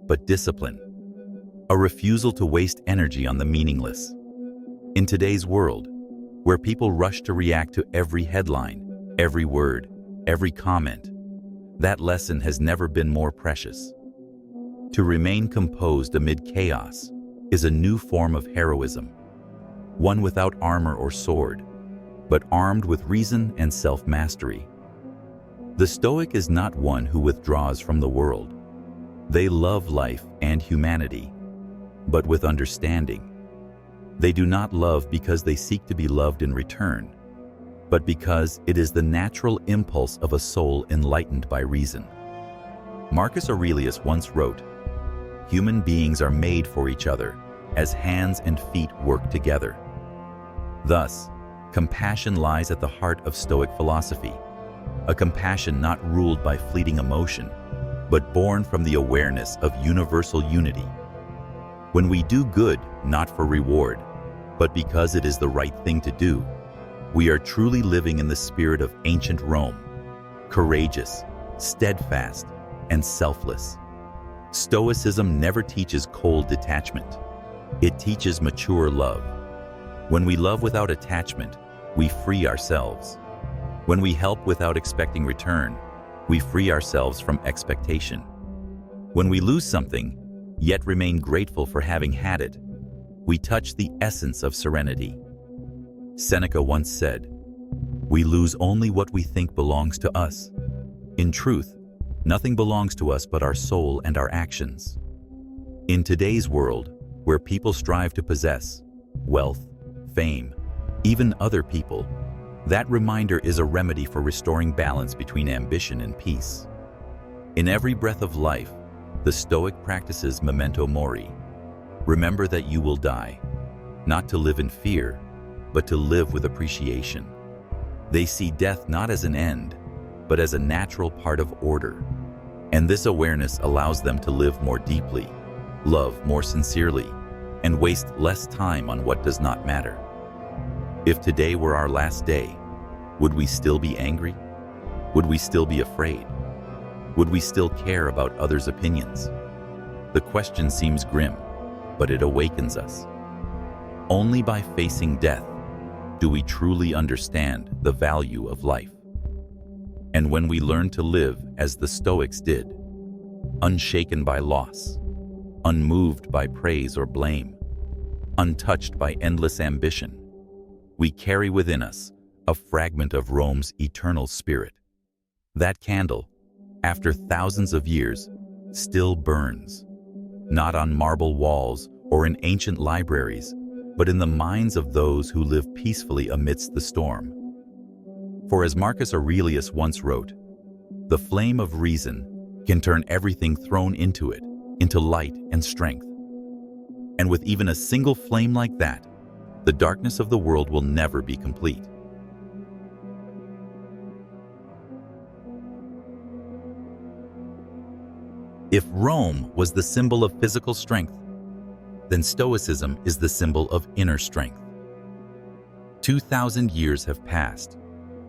but discipline, a refusal to waste energy on the meaningless. In today's world, where people rush to react to every headline, every word, every comment, that lesson has never been more precious. To remain composed amid chaos is a new form of heroism, one without armor or sword, but armed with reason and self-mastery. The Stoic is not one who withdraws from the world. They love life and humanity, but with understanding. They do not love because they seek to be loved in return, but because it is the natural impulse of a soul enlightened by reason. Marcus Aurelius once wrote, "Human beings are made for each other, as hands and feet work together." Thus, compassion lies at the heart of Stoic philosophy, a compassion not ruled by fleeting emotion, but born from the awareness of universal unity. When we do good, not for reward, but because it is the right thing to do, we are truly living in the spirit of ancient Rome, courageous, steadfast, and selfless. Stoicism never teaches cold detachment. It teaches mature love. When we love without attachment, we free ourselves. When we help without expecting return, we free ourselves from expectation. When we lose something, yet remain grateful for having had it, we touch the essence of serenity. Seneca once said, "We lose only what we think belongs to us." In truth, nothing belongs to us but our soul and our actions. In today's world, where people strive to possess wealth, fame, even other people, that reminder is a remedy for restoring balance between ambition and peace. In every breath of life, the Stoic practices memento mori. Remember that you will die, not to live in fear, but to live with appreciation. They see death not as an end, but as a natural part of order. And this awareness allows them to live more deeply, love more sincerely, and waste less time on what does not matter. If today were our last day, would we still be angry? Would we still be afraid? Would we still care about others' opinions? The question seems grim, but it awakens us. Only by facing death do we truly understand the value of life. And when we learn to live as the Stoics did, unshaken by loss, unmoved by praise or blame, untouched by endless ambition, we carry within us a fragment of Rome's eternal spirit. That candle, after thousands of years, still burns, not on marble walls or in ancient libraries, but in the minds of those who live peacefully amidst the storm. For as Marcus Aurelius once wrote, "The flame of reason can turn everything thrown into it into light and strength." And with even a single flame like that, the darkness of the world will never be complete. If Rome was the symbol of physical strength, then Stoicism is the symbol of inner strength. 2,000 years have passed,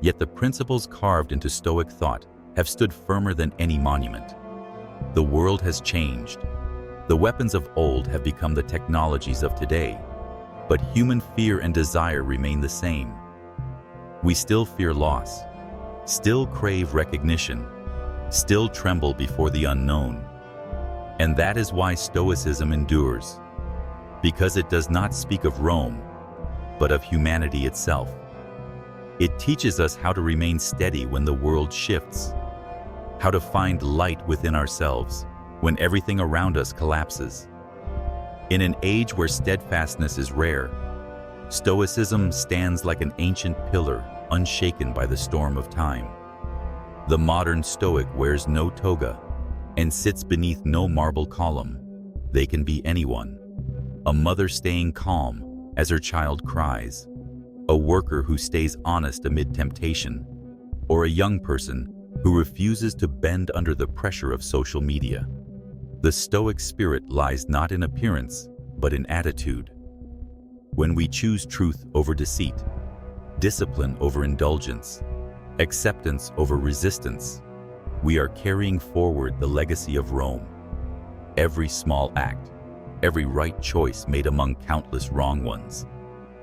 yet the principles carved into Stoic thought have stood firmer than any monument. The world has changed. The weapons of old have become the technologies of today, but human fear and desire remain the same. We still fear loss, still crave recognition, still tremble before the unknown. And that is why Stoicism endures, because it does not speak of Rome, but of humanity itself. It teaches us how to remain steady when the world shifts, how to find light within ourselves when everything around us collapses. In an age where steadfastness is rare, Stoicism stands like an ancient pillar unshaken by the storm of time. The modern Stoic wears no toga and sits beneath no marble column. They can be anyone. A mother staying calm as her child cries, a worker who stays honest amid temptation, or a young person who refuses to bend under the pressure of social media. The Stoic spirit lies not in appearance, but in attitude. When we choose truth over deceit, discipline over indulgence, acceptance over resistance. We are carrying forward the legacy of Rome. Every small act, every right choice made among countless wrong ones,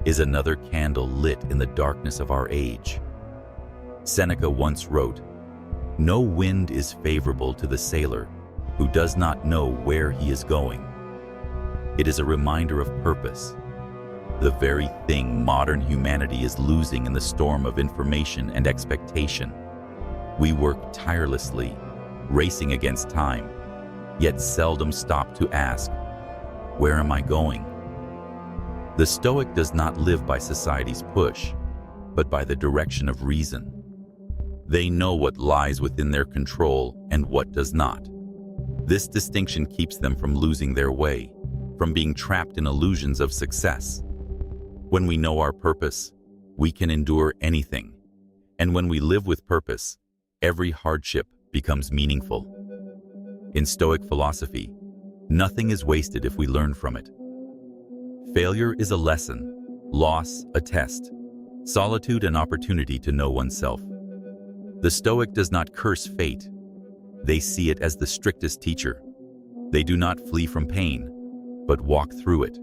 is another candle lit in the darkness of our age. Seneca once wrote, "No wind is favorable to the sailor who does not know where he is going." It is a reminder of purpose, the very thing modern humanity is losing in the storm of information and expectation. We work tirelessly, racing against time, yet seldom stop to ask, "Where am I going?" The Stoic does not live by society's push, but by the direction of reason. They know what lies within their control and what does not. This distinction keeps them from losing their way, from being trapped in illusions of success. When we know our purpose, we can endure anything. And when we live with purpose, every hardship becomes meaningful. In Stoic philosophy, nothing is wasted if we learn from it. Failure is a lesson, loss a test, solitude an opportunity to know oneself. The Stoic does not curse fate. They see it as the strictest teacher. They do not flee from pain, but walk through it,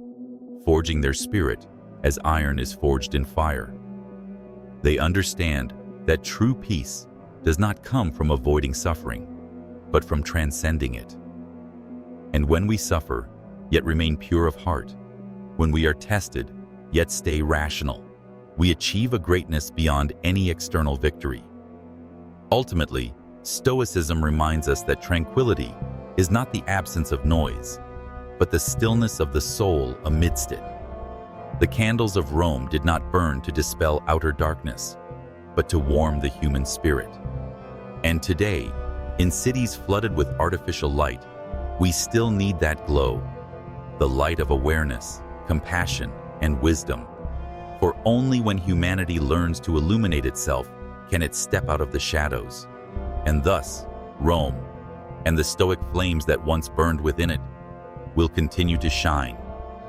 forging their spirit as iron is forged in fire. They understand that true peace does not come from avoiding suffering, but from transcending it. And when we suffer, yet remain pure of heart, when we are tested, yet stay rational, we achieve a greatness beyond any external victory. Ultimately, Stoicism reminds us that tranquility is not the absence of noise, but the stillness of the soul amidst it. The candles of Rome did not burn to dispel outer darkness, but to warm the human spirit. And today, in cities flooded with artificial light, we still need that glow, the light of awareness, compassion, and wisdom. For only when humanity learns to illuminate itself can it step out of the shadows. And thus, Rome, and the Stoic flames that once burned within it, will continue to shine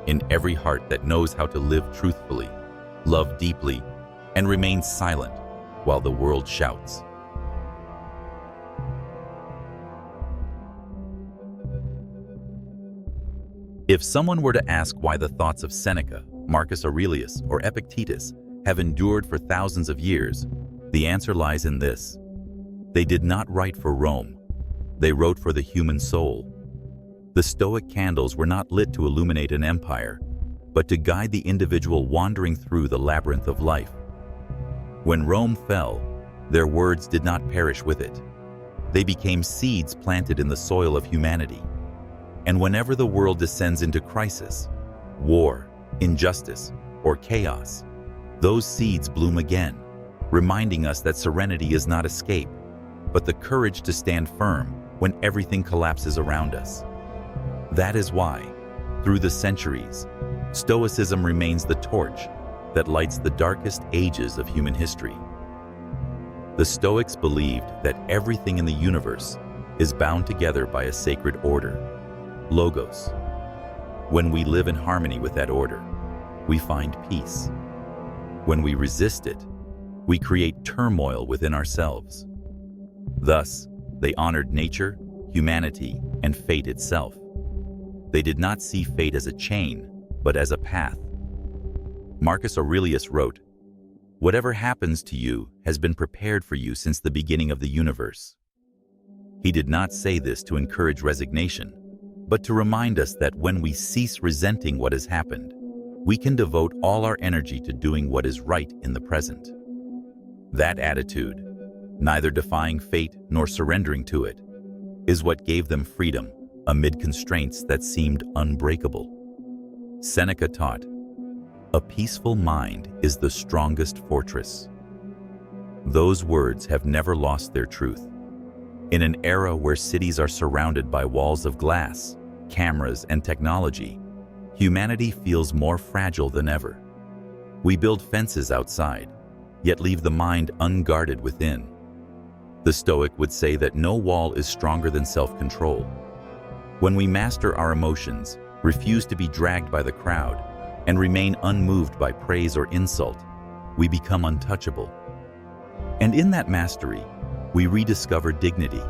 in every heart that knows how to live truthfully, love deeply, and remain silent while the world shouts. If someone were to ask why the thoughts of Seneca, Marcus Aurelius, or Epictetus have endured for thousands of years, the answer lies in this: they did not write for Rome. They wrote for the human soul. The Stoic candles were not lit to illuminate an empire, but to guide the individual wandering through the labyrinth of life. When Rome fell, their words did not perish with it. They became seeds planted in the soil of humanity. And whenever the world descends into crisis, war, injustice, or chaos, those seeds bloom again, reminding us that serenity is not escape, but the courage to stand firm when everything collapses around us. That is why, through the centuries, Stoicism remains the torch that lights the darkest ages of human history. The Stoics believed that everything in the universe is bound together by a sacred order, logos. When we live in harmony with that order, we find peace. When we resist it, we create turmoil within ourselves. Thus, they honored nature, humanity, and fate itself. They did not see fate as a chain, but as a path. Marcus Aurelius wrote, "Whatever happens to you has been prepared for you since the beginning of the universe." He did not say this to encourage resignation, but to remind us that when we cease resenting what has happened, we can devote all our energy to doing what is right in the present. That attitude, neither defying fate nor surrendering to it, is what gave them freedom amid constraints that seemed unbreakable. Seneca taught, "A peaceful mind is the strongest fortress." Those words have never lost their truth. In an era where cities are surrounded by walls of glass, cameras, and technology, humanity feels more fragile than ever. We build fences outside, yet leave the mind unguarded within. The Stoic would say that no wall is stronger than self-control. When we master our emotions, refuse to be dragged by the crowd, and remain unmoved by praise or insult, we become untouchable. And in that mastery, we rediscover dignity,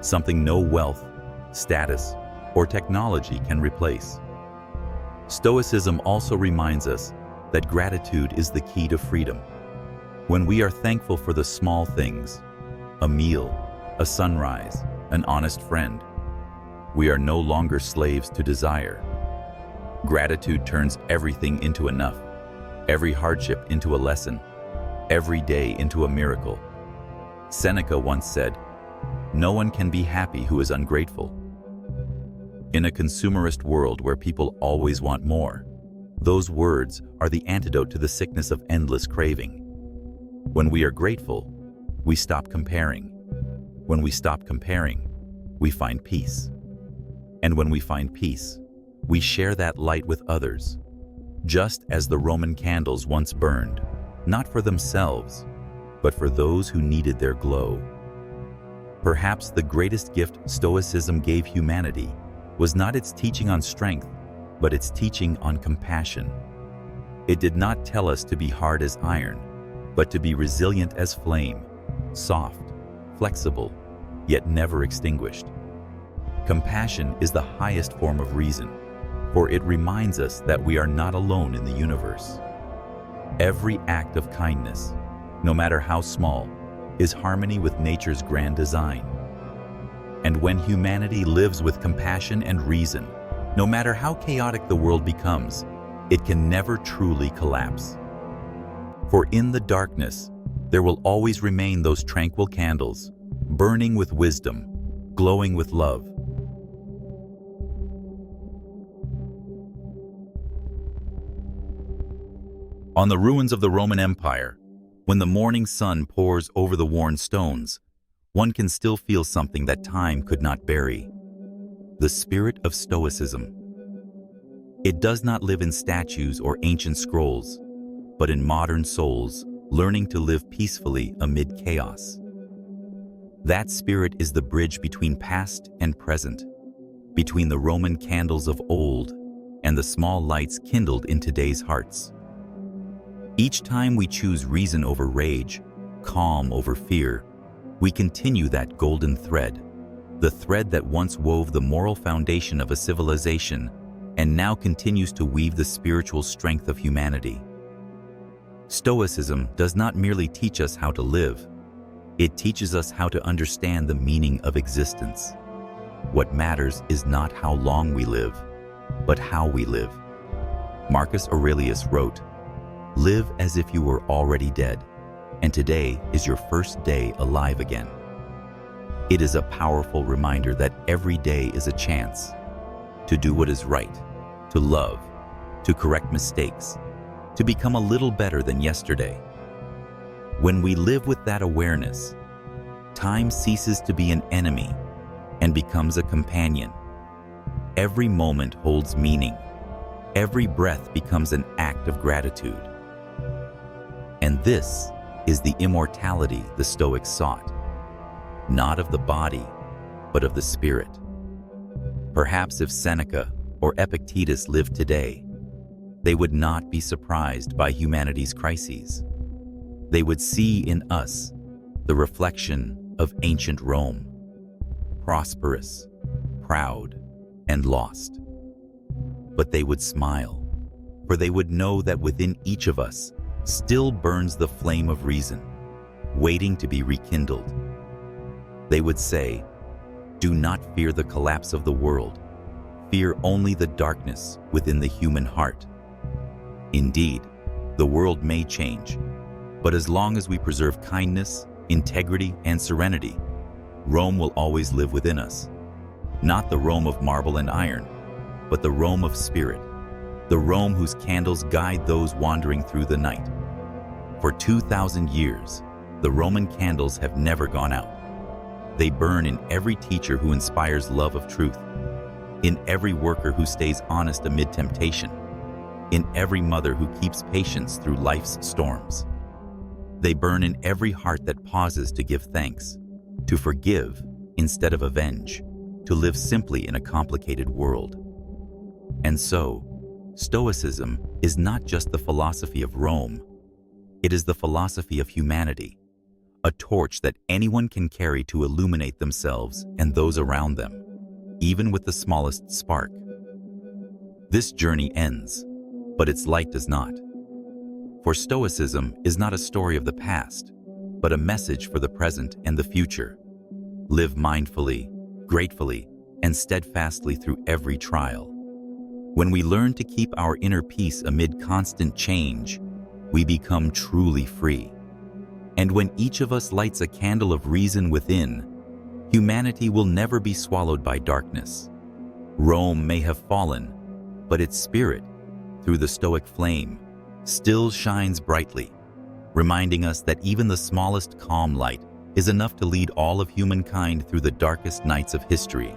something no wealth, status, or technology can replace. Stoicism also reminds us that gratitude is the key to freedom. When we are thankful for the small things, a meal, a sunrise, an honest friend, we are no longer slaves to desire. Gratitude turns everything into enough, every hardship into a lesson, every day into a miracle. Seneca once said, "No one can be happy who is ungrateful." In a consumerist world where people always want more, those words are the antidote to the sickness of endless craving. When we are grateful, we stop comparing. When we stop comparing, we find peace. And when we find peace, we share that light with others, just as the Roman candles once burned, not for themselves, but for those who needed their glow. Perhaps the greatest gift Stoicism gave humanity was not its teaching on strength, but its teaching on compassion. It did not tell us to be hard as iron, but to be resilient as flame, soft, flexible, yet never extinguished. Compassion is the highest form of reason, for it reminds us that we are not alone in the universe. Every act of kindness, no matter how small, is harmony with nature's grand design. And when humanity lives with compassion and reason, no matter how chaotic the world becomes, it can never truly collapse. For in the darkness, there will always remain those tranquil candles, burning with wisdom, glowing with love. On the ruins of the Roman Empire, when the morning sun pours over the worn stones, one can still feel something that time could not bury: the spirit of Stoicism. It does not live in statues or ancient scrolls, but in modern souls learning to live peacefully amid chaos. That spirit is the bridge between past and present, between the Roman candles of old and the small lights kindled in today's hearts. Each time we choose reason over rage, calm over fear, we continue that golden thread, the thread that once wove the moral foundation of a civilization and now continues to weave the spiritual strength of humanity. Stoicism does not merely teach us how to live, it teaches us how to understand the meaning of existence. What matters is not how long we live, but how we live. Marcus Aurelius wrote, "Live as if you were already dead, and today is your first day alive again." It is a powerful reminder that every day is a chance to do what is right, to love, to correct mistakes, to become a little better than yesterday. When we live with that awareness, time ceases to be an enemy and becomes a companion. Every moment holds meaning. Every breath becomes an act of gratitude. And this is the immortality the Stoics sought, not of the body, but of the spirit. Perhaps if Seneca or Epictetus lived today, they would not be surprised by humanity's crises. They would see in us the reflection of ancient Rome, prosperous, proud, and lost. But they would smile, for they would know that within each of us still burns the flame of reason, waiting to be rekindled. They would say, "Do not fear the collapse of the world. Fear only the darkness within the human heart." Indeed, the world may change, but as long as we preserve kindness, integrity, and serenity, Rome will always live within us. Not the Rome of marble and iron, but the Rome of spirit, the Rome whose candles guide those wandering through the night. For 2,000 years, the Roman candles have never gone out. They burn in every teacher who inspires love of truth, in every worker who stays honest amid temptation, in every mother who keeps patience through life's storms. They burn in every heart that pauses to give thanks, to forgive instead of avenge, to live simply in a complicated world. And so, Stoicism is not just the philosophy of Rome, It is the philosophy of humanity, a torch that anyone can carry to illuminate themselves and those around them, even with the smallest spark. This journey ends, but its light does not. For Stoicism is not a story of the past, but a message for the present and the future. Live mindfully, gratefully, and steadfastly through every trial. When we learn to keep our inner peace amid constant change, we become truly free. And when each of us lights a candle of reason within, humanity will never be swallowed by darkness. Rome may have fallen, but its spirit, through the Stoic flame, still shines brightly, reminding us that even the smallest calm light is enough to lead all of humankind through the darkest nights of history.